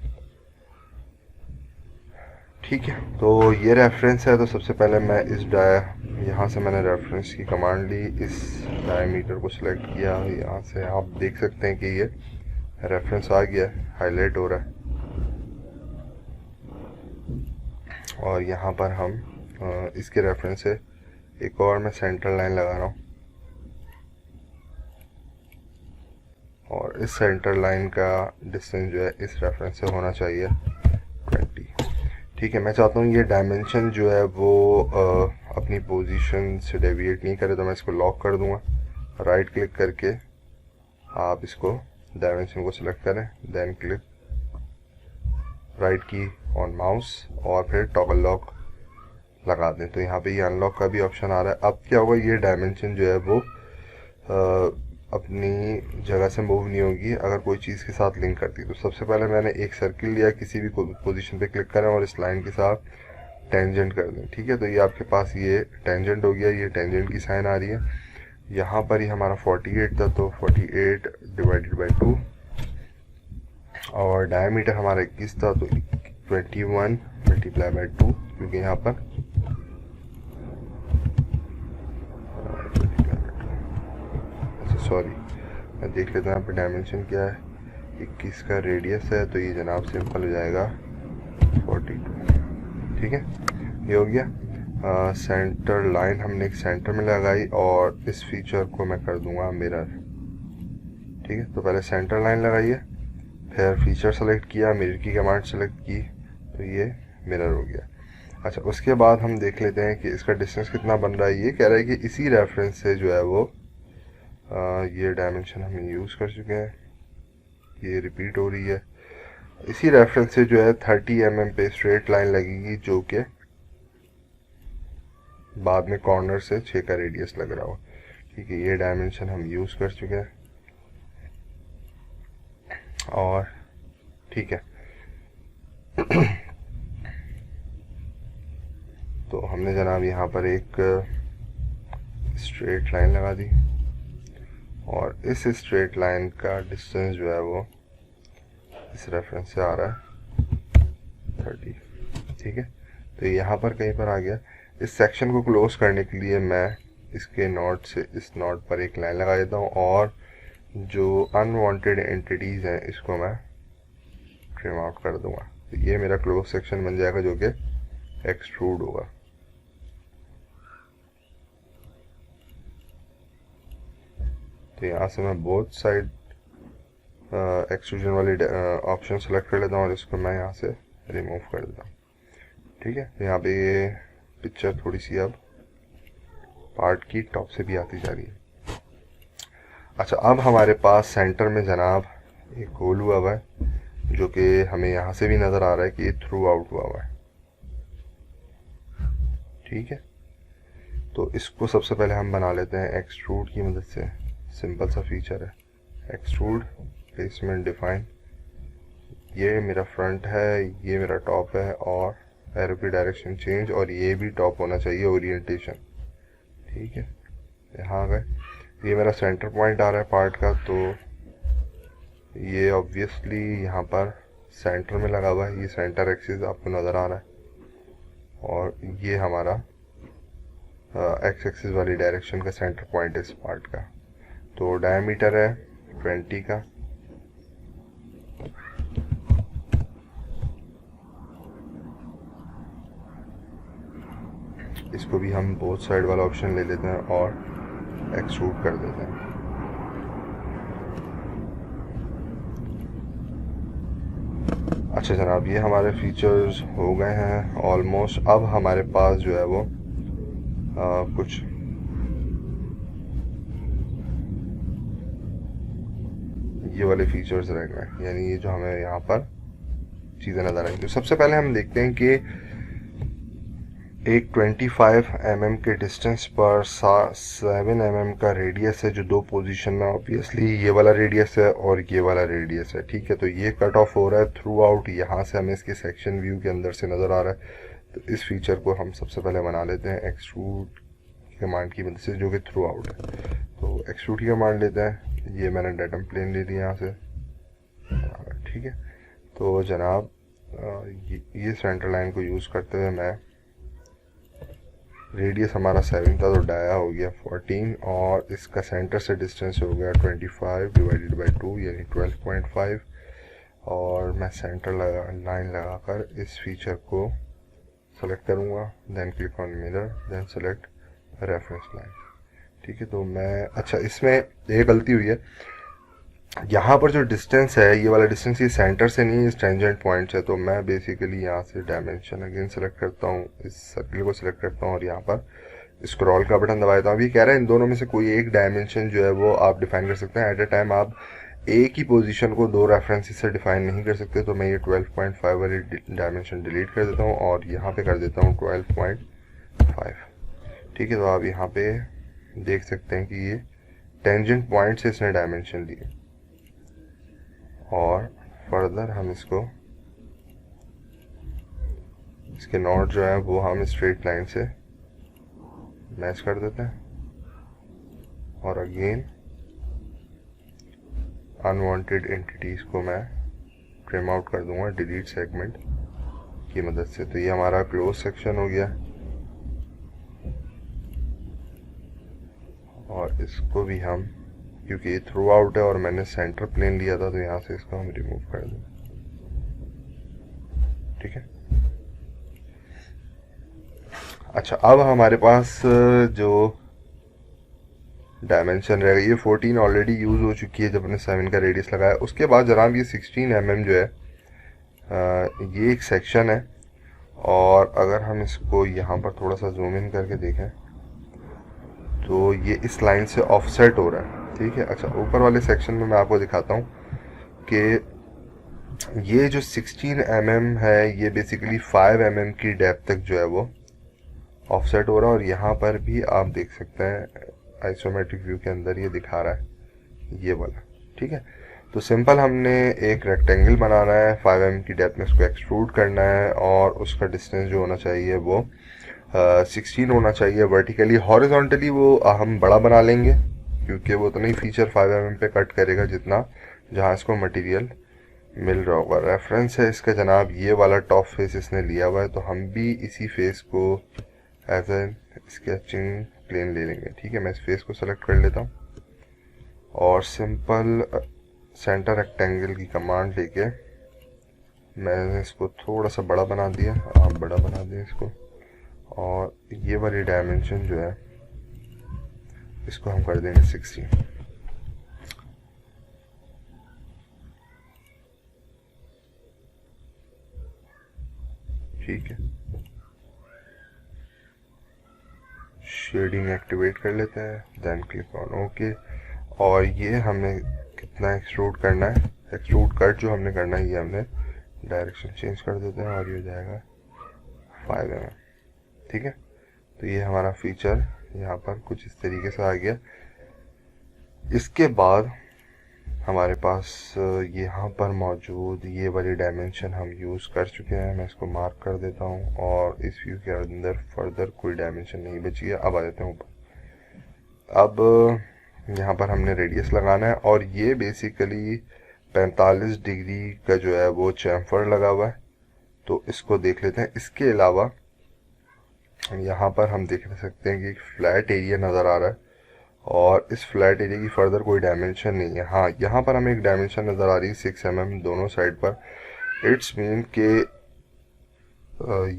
ठीक है। तो ये रेफरेंस है। तो सबसे पहले मैं इस यहाँ से मैंने रेफरेंस की कमांड ली, इस डायमीटर को सिलेक्ट किया, यहाँ से आप देख सकते हैं कि ये रेफरेंस आ गया, हाईलाइट हो रहा है। और यहाँ पर हम इसके रेफरेंस से एक और मैं सेंटर लाइन लगा रहा हूँ, और इस सेंटर लाइन का डिस्टेंस जो है इस रेफरेंस से होना चाहिए 20। ठीक है, मैं चाहता हूँ ये डायमेंशन जो है वो अपनी पोजीशन से डेविएट नहीं करे, तो मैं इसको लॉक कर दूंगा। राइट क्लिक करके आप इसको डायमेंशन को सिलेक्ट करें, देन क्लिक राइट की ऑन माउस और फिर टॉगल लॉक लगा दें। तो यहाँ पे ये अनलॉक का भी ऑप्शन आ रहा है। अब क्या होगा, ये डायमेंशन जो है वो अपनी जगह से मूव नहीं होगी अगर कोई चीज़ के साथ लिंक करती है। तो सबसे पहले मैंने एक सर्किल लिया, किसी भी पोजीशन पे क्लिक करें और इस लाइन के साथ टेंजेंट कर दें। ठीक है, तो ये आपके पास ये टेंजेंट हो गया, ये टेंजेंट की साइन आ रही है। यहाँ पर ही हमारा 48 था, तो 48 डिवाइडेड बाई 2 और डायमीटर हमारा 21 था, तो 21 मल्टीप्लाई बाई 2, क्योंकि यहाँ पर सॉरी मैं देख लेता हूँ यहाँ पे डायमेंशन क्या है। 21 का रेडियस है, तो ये जनाब सिंपल हो जाएगा 42। ठीक है, ये हो गया। सेंटर लाइन हमने एक सेंटर में लगाई और इस फीचर को मैं कर दूंगा मिरर। ठीक है, तो पहले सेंटर लाइन लगाइए, फिर फीचर सेलेक्ट किया, मिरर की कमांड सेलेक्ट की, तो ये मिरर हो गया। अच्छा, उसके बाद हम देख लेते हैं कि इसका डिस्टेंस कितना बन रहा है। ये कह रहा है कि इसी रेफरेंस से जो है वो ये डायमेंशन हम यूज़ कर चुके हैं, ये रिपीट हो रही है। इसी रेफरेंस से जो है 30 mm पे स्ट्रेट लाइन लगेगी, जो कि बाद में कॉर्नर से 6 का रेडियस लग रहा हो। ठीक है, ये डायमेंशन हम यूज़ कर चुके हैं और ठीक है तो हमने जनाब यहाँ पर एक स्ट्रेट लाइन लगा दी और इस स्ट्रेट लाइन का डिस्टेंस जो है वो इस रेफरेंस से आ रहा है 30। ठीक है, तो यहाँ पर कहीं पर आ गया। इस सेक्शन को क्लोज करने के लिए मैं इसके नोट से इस नोट पर एक लाइन लगा देता हूँ और जो अनवांटेड एंटिटीज़ हैं इसको मैं ट्रिम आउट कर दूंगा। तो ये मेरा क्लोज सेक्शन बन जाएगा जो कि एक्सट्रूड होगा। तो यहाँ से मैं बोथ साइड एक्सट्रूजन वाली ऑप्शन सेलेक्ट कर लेता हूँ और इसको मैं यहाँ से रिमूव कर देता हूँ। ठीक है, तो यहाँ पे ये पिक्चर थोड़ी सी अब पार्ट की टॉप से भी आती जा रही है। अच्छा, अब हमारे पास सेंटर में जनाब एक होल हुआ हुआ है जो कि हमें यहाँ से भी नज़र आ रहा है कि ये थ्रू आउट हुआ हुआ है। ठीक है, तो इसको सबसे पहले हम बना लेते हैं एक्सट्रूड की मदद से। सिंपल सा फीचर है, एक्सट्रूड प्लेसमेंट डिफाइन। ये मेरा फ्रंट है, ये मेरा टॉप है और एरो की डायरेक्शन चेंज, और ये भी टॉप होना चाहिए ओरिएंटेशन। ठीक है, यहाँ गए, ये मेरा सेंटर पॉइंट आ रहा है पार्ट का, तो ये ऑब्वियसली यहाँ पर सेंटर में लगा हुआ है। ये सेंटर एक्सिस आपको नज़र आ रहा है और ये हमारा एक्स एक्सिस वाली डायरेक्शन का सेंटर पॉइंट है इस पार्ट का। तो डायमीटर है 20 का। इसको भी हम बोथ साइड वाला ऑप्शन ले लेते हैं और एक्सट्रूड कर देते हैं। अच्छा जनाब, ये हमारे फीचर्स हो गए हैं ऑलमोस्ट। अब हमारे पास जो है वो कुछ ये वाले फीचर्स रह गए, यानी ये जो हमें यहाँ पर चीज़ें नज़र आएंगी। तो सबसे पहले हम देखते हैं कि एक 25 mm के डिस्टेंस पर 7 mm का रेडियस है जो दो पोजीशन में, ऑब्वियसली ये वाला रेडियस है और ये वाला रेडियस है। ठीक है, तो ये कट ऑफ हो रहा है थ्रू आउट, यहाँ से हमें इसके सेक्शन व्यू के अंदर से नज़र आ रहा है। तो इस फीचर को हम सबसे पहले बना लेते हैं एक्सट्रूड कमांड की मदद से, जो कि थ्रू आउट है। तो एक्सट्रूड की कमांड लेते हैं, ये मैंने डेटम प्लेन ले लिया यहाँ से। ठीक है, तो जनाब ये सेंटर लाइन को यूज़ करते हुए मैं, रेडियस हमारा 7 था तो डाया हो गया 14 और इसका सेंटर से डिस्टेंस हो गया 25 डिवाइडेड बाई 2 यानी 12.5। और मैं सेंटर लाइन लगाकर इस फीचर को सेलेक्ट करूँगा, then click on mirror, then select reference line. ठीक है, तो मैं, अच्छा इसमें एक गलती हुई है, यहाँ पर जो डिस्टेंस है, ये वाला डिस्टेंस ये सेंटर से नहीं, इस टेंजेंट पॉइंट से। तो मैं बेसिकली यहाँ से डायमेंशन अगेन सेलेक्ट करता हूँ, इस सर्किल को सिलेक्ट करता हूँ और यहाँ पर स्क्रॉल का बटन दबा देता हूँ। अब ये कह रहा है इन दोनों में से कोई एक डायमेंशन जो है वो आप डिफाइन कर सकते हैं। एट ए टाइम आप एक ही पोजीशन को दो रेफरेंसेस से डिफाइन नहीं कर सकते। तो मैं ये 12.5 वाली डायमेंशन डिलीट कर देता हूँ और यहाँ पे कर देता हूँ 12.5। ठीक है, तो आप यहाँ पे देख सकते हैं कि ये टेंजेंट पॉइंट से इसने डायमेंशन लिए। और फर्दर हम इसको, इसके नॉट जो है वो हम स्ट्रेट लाइन से मैच कर देते हैं और अगेन अनवांटेड एंटिटीज को मैं ट्रिम आउट कर दूंगा डिलीट सेगमेंट की मदद से। तो ये हमारा क्लोज सेक्शन हो गया और इसको भी हम, क्योंकि ये थ्रू आउट है और मैंने सेंटर प्लेन लिया था, तो यहाँ से इसको हम रिमूव कर दें। ठीक है, अच्छा अब हमारे पास जो डायमेंशन रहेगा, ये 14 ऑलरेडी यूज़ हो चुकी है जब हमने 7 का रेडियस लगाया। उसके बाद जनाब ये 16 mm जो है ये एक सेक्शन है और अगर हम इसको यहाँ पर थोड़ा सा जूम इन करके देखें तो ये इस लाइन से ऑफसेट हो रहा है। ठीक है, अच्छा ऊपर वाले सेक्शन में मैं आपको दिखाता हूँ कि ये जो 16 mm है ये बेसिकली 5 mm की डेप्थ तक जो है वो ऑफसेट हो रहा है। और यहाँ पर भी आप देख सकते हैं आइसोमेट्रिक व्यू के अंदर ये दिखा रहा है ये वाला। ठीक है, तो सिंपल हमने एक रेक्टेंगल बनाना है, 5 mm की डेप्थ में उसको एक्सट्रूड करना है और उसका डिस्टेंस जो होना चाहिए वो 16 होना चाहिए वर्टिकली। हॉरिजॉन्टली वो हम बड़ा बना लेंगे क्योंकि वो उतना ही फीचर 5 mm पे कट करेगा जितना जहाँ इसको मटेरियल मिल रहा होगा। रेफरेंस है इसका जनाब ये वाला टॉप फेस इसने लिया हुआ है, तो हम भी इसी फेस को एज ए स्केचिंग प्लेन ले लेंगे। ठीक है, मैं इस फेस को सेलेक्ट कर लेता हूँ और सिंपल सेंटर रेक्टेंगल की कमांड लेके मैंने इसको थोड़ा सा बड़ा बना दिया। आप बड़ा बना दें इसको और ये वाली डायमेंशन जो है इसको हम कर देंगे 16। ठीक है, शेडिंग एक्टिवेट कर लेते हैं, देन क्लिक ऑन ओके। और ये हमें कितना एक्सट्रूड करना है, एक्सट्रूड कट जो हमने करना है ये हमने डायरेक्शन चेंज कर देते हैं और ये हो जाएगा 5 mm। ठीक है, तो ये हमारा फीचर यहाँ पर कुछ इस तरीके से आ गया। इसके बाद हमारे पास यहाँ पर मौजूद ये वाली डायमेंशन हम यूज़ कर चुके हैं। मैं इसको मार्क कर देता हूँ और इस व्यू के अंदर फर्दर कोई डायमेंशन नहीं बची है। अब आ जाते हैं ऊपर। अब यहाँ पर हमने रेडियस लगाना है और ये बेसिकली 45 डिग्री का जो है वो चैम्फर लगा हुआ है, तो इसको देख लेते हैं। इसके अलावा यहाँ पर हम देख सकते हैं कि एक फ्लैट एरिया नज़र आ रहा है और इस फ्लैट एरिया की फर्दर कोई डायमेंशन नहीं है। हाँ, यहाँ पर हमें एक डायमेंशन नज़र आ रही है 6 mm दोनों साइड पर। इट्स मीन के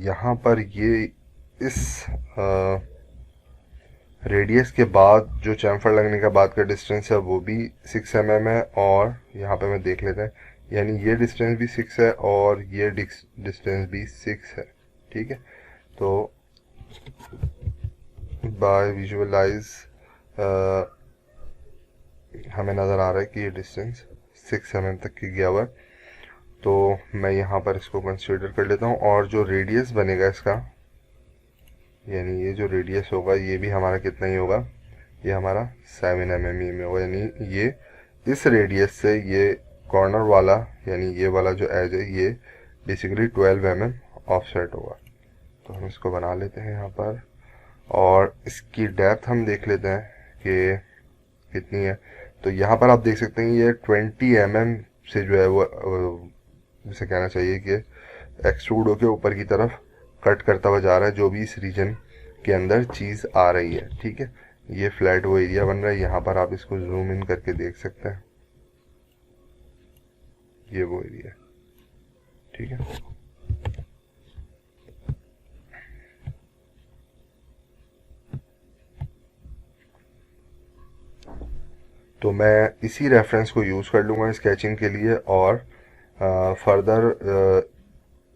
यहाँ पर ये इस रेडियस के बाद जो चैम्फर लगने के बाद का डिस्टेंस है वो भी 6 mm है और यहाँ पे मैं देख लेते हैं, यानी ये डिस्टेंस भी 6 है और ये डिस्टेंस भी 6 है। ठीक है, तो बाय विजुअलाइज हमें नज़र आ रहा है कि ये डिस्टेंस 6 mm तक की गया हुआ है। तो मैं यहाँ पर इसको कंसीडर कर लेता हूँ और जो रेडियस बनेगा इसका, यानी ये जो रेडियस होगा ये भी हमारा कितना ही होगा, ये हमारा 7 mm में होगा। यानी ये इस रेडियस से ये कॉर्नर वाला यानी ये वाला जो एज है ये बेसिकली 12 mm ऑफसेट होगा। तो हम इसको बना लेते हैं यहाँ पर और इसकी डेप्थ हम देख लेते हैं कि कितनी है। तो यहाँ पर आप देख सकते हैं ये 20 mm से जो है वो जिसे कहना चाहिए कि एक्सट्रूड होकर ऊपर की तरफ कट करता हुआ जा रहा है जो भी इस रीजन के अंदर चीज़ आ रही है। ठीक है, ये फ्लैट वो एरिया बन रहा है। यहाँ पर आप इसको जूम इन करके देख सकते हैं, ये वो एरिया। ठीक है, तो मैं इसी रेफरेंस को यूज़ कर लूँगा स्केचिंग के लिए, और फर्दर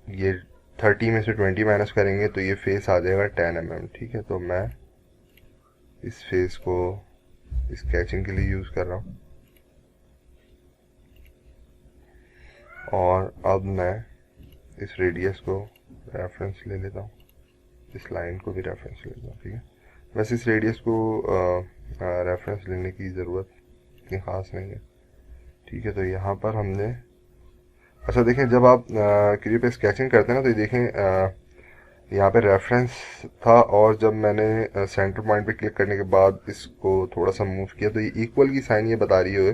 ये 30 में से 20 माइनस करेंगे तो ये फेस आ जाएगा 10 mm। ठीक है, तो मैं इस फेस को स्केचिंग के लिए यूज़ कर रहा हूँ। और अब मैं इस रेडियस को रेफरेंस ले लेता हूँ, इस लाइन को भी रेफरेंस ले लेता हूँ। ठीक है, वैसे इस रेडियस को रेफरेंस लेने की ज़रूरत इतनी ख़ास नहीं है। ठीक है, तो यहाँ पर हमने, अच्छा देखें, जब आप क्रियो पे स्केचिंग करते हैं ना, तो ये देखें यहाँ पे रेफरेंस था, और जब मैंने सेंटर पॉइंट पे क्लिक करने के बाद इसको थोड़ा सा मूव किया तो ये इक्वल की साइन ये बता रही है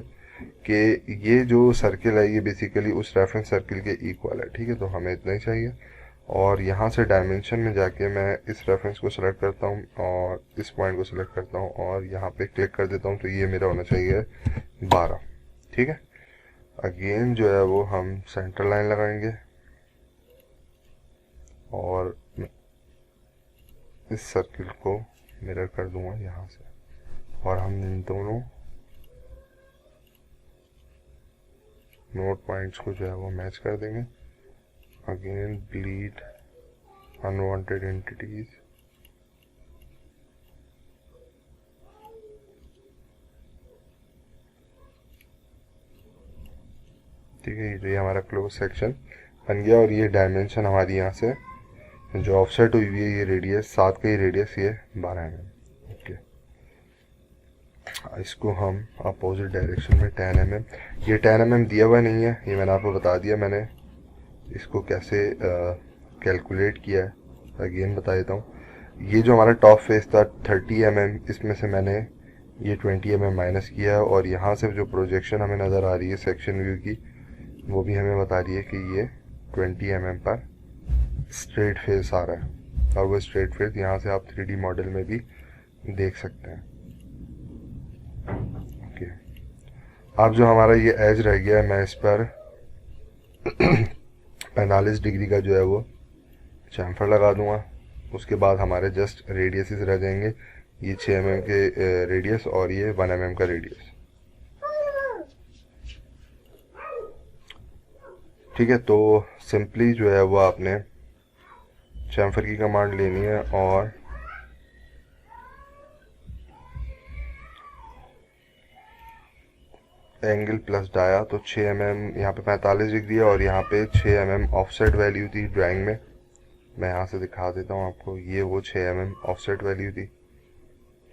कि ये जो सर्किल है ये बेसिकली उस रेफरेंस सर्किल के इक्वल है। ठीक है, तो हमें इतना ही चाहिए। और यहाँ से डायमेंशन में जाके मैं इस रेफरेंस को सिलेक्ट करता हूँ और इस पॉइंट को सिलेक्ट करता हूँ और यहाँ पे क्लिक कर देता हूँ, तो ये मेरा होना चाहिए 12। ठीक है, अगेन जो है वो हम सेंटर लाइन लगाएंगे और इस सर्किल को मिरर कर दूंगा यहाँ से, और हम इन दोनों नोट पॉइंट्स को जो है वो मैच कर देंगे। अगेन डिलीट अनवांटेड एंटिटीज, ठीक है, ये हमारा क्लोज सेक्शन बन गया। और ये डायमेंशन हमारी यहाँ से जो ऑफसेट हुई हुई है, ये रेडियस 7 का ही रेडियस, ये 12 mm। ओके, इसको हम अपोजिट डायरेक्शन में 10 mm, ये 10 mm दिया हुआ नहीं है, ये मैंने आपको बता दिया मैंने इसको कैसे कैलकुलेट किया है। अगेन बता देता हूँ, ये जो हमारा टॉप फेस था 30 mm, इसमें से मैंने ये 20 mm माइनस किया है, और यहाँ से जो प्रोजेक्शन हमें नज़र आ रही है सेक्शन व्यू की, वो भी हमें बता रही है कि ये 20 mm पर स्ट्रेट फेस आ रहा है, और वो स्ट्रेट फेस यहाँ से आप 3D मॉडल में भी देख सकते हैं। ओके, अब जो हमारा ये एज रह गया है, मैं इस पर 45 डिग्री का जो है वो चैम्फर लगा दूंगा। उसके बाद हमारे जस्ट रेडियसेस रह जाएंगे, ये 6 mm के रेडियस और ये 1 mm का रेडियस। ठीक है, तो सिंपली जो है वो आपने चैम्फर की कमांड लेनी है और एंगल प्लस डाया, तो 6 mm यहाँ पे 45 डिग्री है और यहाँ पे 6 mm ऑफसेट वैल्यू थी ड्राइंग में। मैं यहाँ से दिखा देता हूँ आपको, ये वो 6 mm ऑफसेट वैल्यू थी।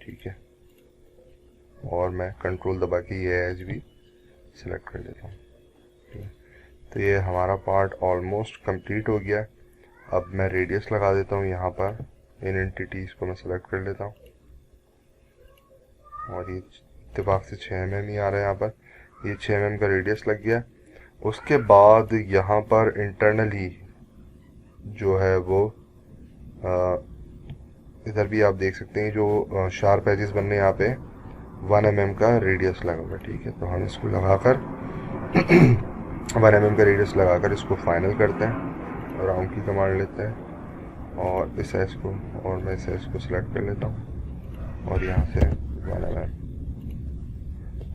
ठीक है, और मैं कंट्रोल दबा के ये एज भी सिलेक्ट कर लेता हूँ। तो ये हमारा पार्ट ऑलमोस्ट कंप्लीट हो गया। अब मैं रेडियस लगा देता हूँ यहाँ पर, इन एंटिटीज़ को मैं सेलेक्ट कर लेता हूँ और ये इत्तेफाक से 6 mm ही आ रहा है यहाँ पर, ये 6 mm का रेडियस लग गया। उसके बाद यहाँ पर इंटरनली जो है वो इधर भी आप देख सकते हैं जो शार्प एजेस बनने यहाँ पे 1 mm का रेडियस लगा हुआ है। ठीक है, तो हम इसको लगाकर 1 mm का रेडियस लगाकर इसको फाइनल करते हैं, राउंड की कमांड लेते हैं और इस एज को, और मैं इस एज को सिलेक्ट कर लेता हूँ और यहाँ से 1 mm।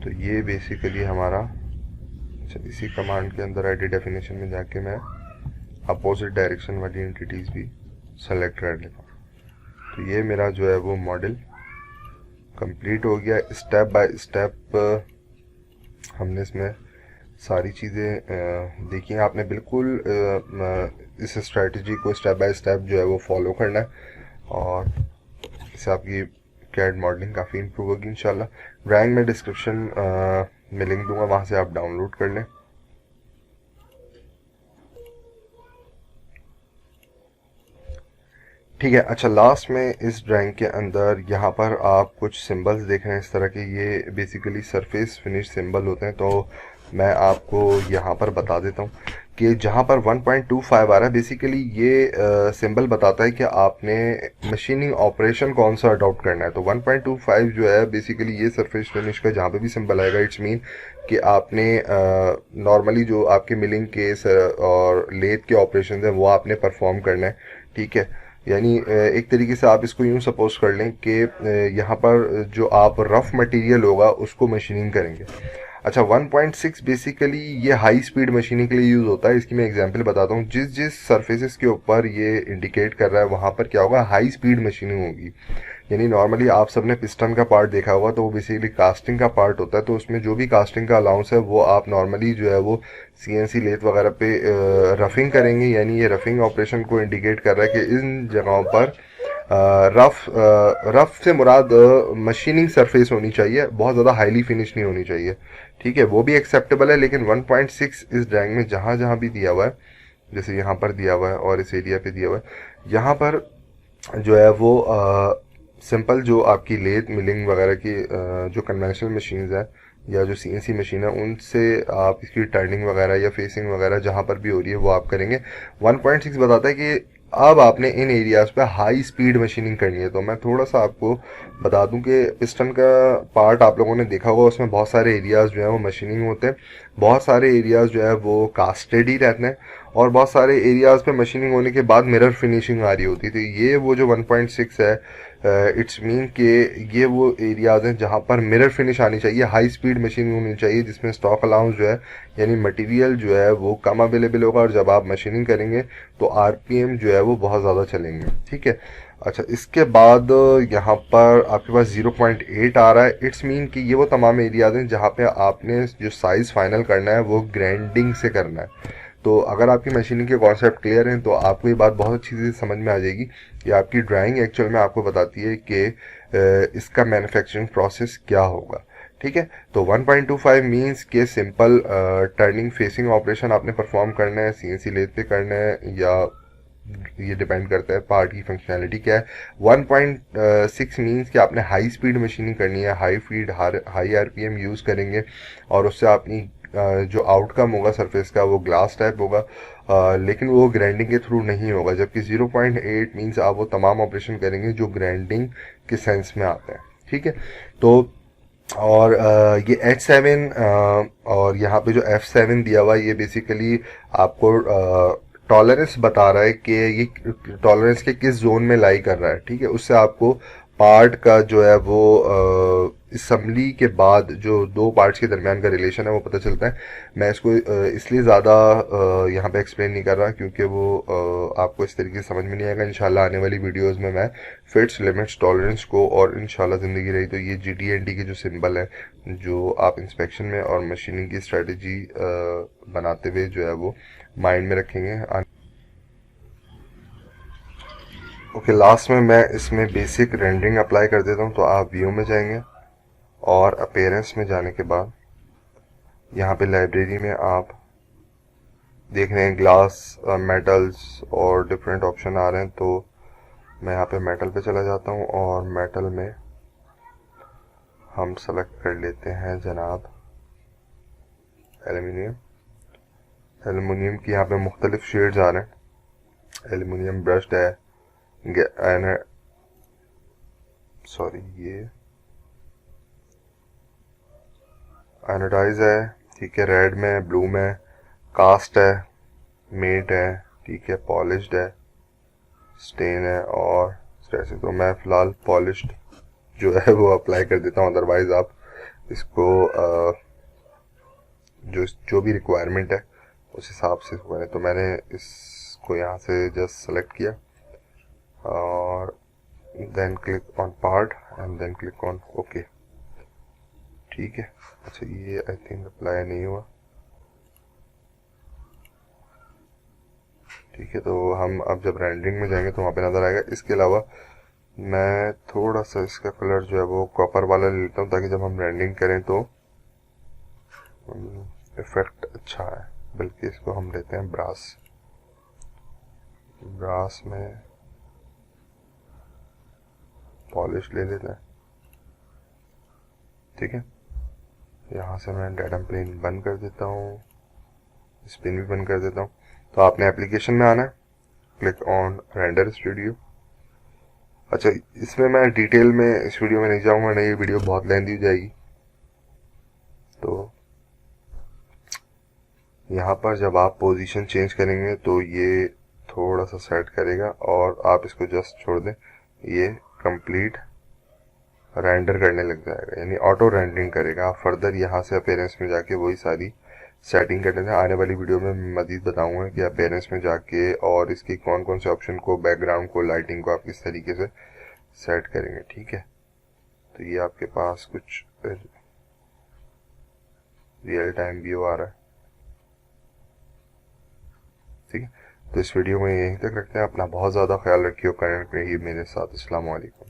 तो ये बेसिकली हमारा, इसी कमांड के अंदर एडिट डेफिनेशन में जाके मैं अपोजिट डायरेक्शन वाली एंटिटीज़ भी सेलेक्ट कर लेता हूँ। तो ये मेरा जो है वो मॉडल कंप्लीट हो गया। स्टेप बाय स्टेप हमने इसमें सारी चीज़ें देखी हैं। आपने बिल्कुल इस स्ट्रेटजी को स्टेप बाय स्टेप जो है वो फॉलो करना है और इससे आपकी कैड मॉडलिंग काफ़ी इंप्रूव होगी इंशाल्लाह। ड्राइंग में डिस्क्रिप्शन में लिंक दूंगा, वहाँ से आप डाउनलोड कर लें। ठीक है, अच्छा लास्ट में इस ड्राइंग के अंदर यहाँ पर आप कुछ सिंबल्स देख रहे हैं इस तरह के, ये बेसिकली सरफेस फिनिश सिंबल होते हैं। तो मैं आपको यहाँ पर बता देता हूँ कि जहाँ पर 1.25 आ रहा है, बेसिकली ये सिंबल बताता है कि आपने मशीनिंग ऑपरेशन कौन सा अडॉप्ट करना है। तो 1.25 जो है बेसिकली ये सरफेस फिनिश का जहाँ पे भी सिंबल आएगा, इट्स मीन कि आपने नॉर्मली जो आपके मिलिंग के और लेथ के ऑपरेशन हैं वो आपने परफॉर्म करना है। ठीक है, यानी एक तरीके से आप इसको यूं सपोज कर लें कि यहाँ पर जो आप रफ मटेरियल होगा उसको मशीनिंग करेंगे। अच्छा, 1.6 बेसिकली ये हाई स्पीड मशीनिंग के लिए यूज़ होता है। इसकी मैं एग्जांपल बताता हूँ। जिस जिस सरफेसेस के ऊपर ये इंडिकेट कर रहा है वहाँ पर क्या होगा, हाई स्पीड मशीनिंग होगी। यानी नॉर्मली आप सबने पिस्टन का पार्ट देखा होगा, तो वो बेसिकली कास्टिंग का पार्ट होता है। तो उसमें जो भी कास्टिंग का अलाउंस है वो आप नॉर्मली जो है वो सीएनसी लेथ वगैरह पे रफिंग करेंगे। यानी ये रफिंग ऑपरेशन को इंडिकेट कर रहा है कि इन जगहों पर रफ से मुराद मशीनिंग सरफेस होनी चाहिए, बहुत ज़्यादा हाईली फिनिश नहीं होनी चाहिए। ठीक है, वो भी एक्सेप्टेबल है। लेकिन 1.6 इस ड्राइंग में जहाँ जहाँ भी दिया हुआ है, जैसे यहाँ पर दिया हुआ है और इस एरिया पे दिया हुआ है, यहाँ पर जो है वो सिंपल जो आपकी लेथ मिलिंग वगैरह की जो कन्वेंशनल मशीन्स हैं या जो सीएनसी मशीन है, उनसे आप इसकी टर्निंग वगैरह या फेसिंग वगैरह जहाँ पर भी हो रही है वो आप करेंगे। 1.6 बताता है कि अब आपने इन एरियाज पे हाई स्पीड मशीनिंग करनी है। तो मैं थोड़ा सा आपको बता दूं कि पिस्टन का पार्ट आप लोगों ने देखा होगा, उसमें बहुत सारे एरियाज जो है वो मशीनिंग होते हैं, बहुत सारे एरियाज जो है वो कास्टेड ही रहते हैं, और बहुत सारे एरियाज पे मशीनिंग होने के बाद मिरर फिनिशिंग आ रही होती थी। ये वो जो 1.6 है, इट्स मीन कि ये वो एरियाज हैं जहाँ पर मिरर फिनिश आनी चाहिए, हाई स्पीड मशीनिंग होनी चाहिए, जिसमें स्टॉक अलाउंस जो है यानी मटेरियल जो है वो कम अवेलेबल होगा, और जब आप मशीनिंग करेंगे तो आरपीएम जो है वो बहुत ज़्यादा चलेंगे। ठीक है। अच्छा, इसके बाद यहाँ पर आपके पास 0.8 आ रहा है। इट्स मीन कि ये वो तमाम एरियाज हैं जहाँ पे आपने जो साइज़ फाइनल करना है वो ग्राइंडिंग से करना है। तो अगर आपकी मशीनिंग के कॉन्सेप्ट क्लियर हैं तो आपको ये बात बहुत अच्छी से समझ में आ जाएगी कि आपकी ड्राइंग एक्चुअल में आपको बताती है कि इसका मैन्युफैक्चरिंग प्रोसेस क्या होगा। ठीक है। तो 1.25 मीन्स के सिंपल टर्निंग फेसिंग ऑपरेशन आपने परफॉर्म करना है, सीएनसी लेथ पे करना है, या ये डिपेंड करता है पार्ट की फंक्शनैलिटी क्या है। 1.6 मीन्स कि आपने हाई स्पीड मशीनिंग करनी है, high feed high RPM use करेंगे, और उससे अपनी जो आउटकम होगा सरफेस का वो ग्लास टाइप होगा, लेकिन वो ग्राइंडिंग के थ्रू नहीं होगा। जबकि 0.8 मीन्स आप वो तमाम ऑपरेशन करेंगे जो ग्राइंडिंग के सेंस में आते हैं। ठीक है। तो और ये H7 और यहाँ पे जो F7 दिया हुआ है, ये बेसिकली आपको टॉलरेंस बता रहा है कि ये टॉलरेंस के किस जोन में लाई कर रहा है। ठीक है। उससे आपको पार्ट का जो है वो असम्बली के बाद जो दो पार्ट्स के दरमियान का रिलेशन है वो पता चलता है। मैं इसको इसलिए ज़्यादा यहाँ पे एक्सप्लेन नहीं कर रहा क्योंकि वो आपको इस तरीके से समझ में नहीं आएगा। इंशाल्लाह आने वाली वीडियोस में मैं फिट्स, लिमिट्स, टॉलरेंस को, और इंशाल्लाह ज़िंदगी रही तो ये GD&T के जो सिंबल है जो आप इंस्पेक्शन में और मशीनिंग की स्ट्रेटजी बनाते हुए जो है वो माइंड में रखेंगे। ओके, लास्ट में मैं इसमें बेसिक रेंडरिंग अप्लाई कर देता हूँ। तो आप व्यू में जाएंगे और अपीयरेंस में जाने के बाद यहाँ पे लाइब्रेरी में आप देख रहे हैं ग्लास, मेटल्स और डिफरेंट ऑप्शन आ रहे हैं। तो मैं यहाँ पे मेटल पे चला जाता हूँ और मेटल में हम सेलेक्ट कर लेते हैं जनाब एल्युमिनियम। एल्युमिनियम की यहाँ पे मुख्तलिफ शेड्स आ रहे हैं। एल्युमिनियम ब्रश्ड है, ये एनोडाइज है, ठीक है, रेड में, ब्लू में, कास्ट है, मेट है, ठीक है, पॉलिश्ड है, स्टेन है और स्ट्रेसिंग। तो मैं फ़िलहाल पॉलिश्ड जो है वो अप्लाई कर देता हूँ। अदरवाइज़ आप इसको जो भी रिक्वायरमेंट है उस हिसाब से करें। तो मैंने इसको यहाँ से जस्ट सेलेक्ट किया और then click on part and then click on okay. ठीक है। अच्छा, ये आई थिंक अप्लाई नहीं हुआ। ठीक है। तो हम अब जब रेंडरिंग में जाएंगे तो वहाँ पे नज़र आएगा। इसके अलावा मैं थोड़ा सा इसका कलर जो है वो कॉपर वाला ले लेता हूँ ताकि जब हम रेंडरिंग करें तो इफेक्ट अच्छा है। बल्कि इसको हम लेते हैं ब्रास में पॉलिश ले लेते हैं। ठीक है। यहाँ से मैं डेटम प्लेन बंद कर देता हूँ, स्पिन भी बंद कर देता हूँ। तो आपने एप्लीकेशन में आना है, क्लिक ऑन रेंडर स्टूडियो। अच्छा, इसमें मैं डिटेल में इस वीडियो में नहीं जाऊँगा, नहीं, ये वीडियो बहुत लेंथी हो जाएगी। तो यहाँ पर जब आप पोजीशन चेंज करेंगे तो ये थोड़ा सा सेट करेगा और आप इसको जस्ट छोड़ दें, ये कंप्लीट रेंडर करने लग जाएगा, यानी ऑटो रेंडरिंग करेगा। आप फर्दर यहाँ से अपीयरेंस में जाके वही सारी सेटिंग करने हैं। आने वाली वीडियो में मज़ीद बताऊंगा कि अपीयरेंस में जाके और इसके कौन कौन से ऑप्शन को, बैकग्राउंड को, लाइटिंग को आप किस तरीके से सेट करेंगे। ठीक है, तो ये आपके पास कुछ रियल टाइम व्यू आ रहा है। ठीक है, तो इस वीडियो में यहीं तक रखते हैं। अपना बहुत ज़्यादा ख्याल रखिए और कनेक्ट रहिए मेरे साथ। अस्सलाम वालेकुम।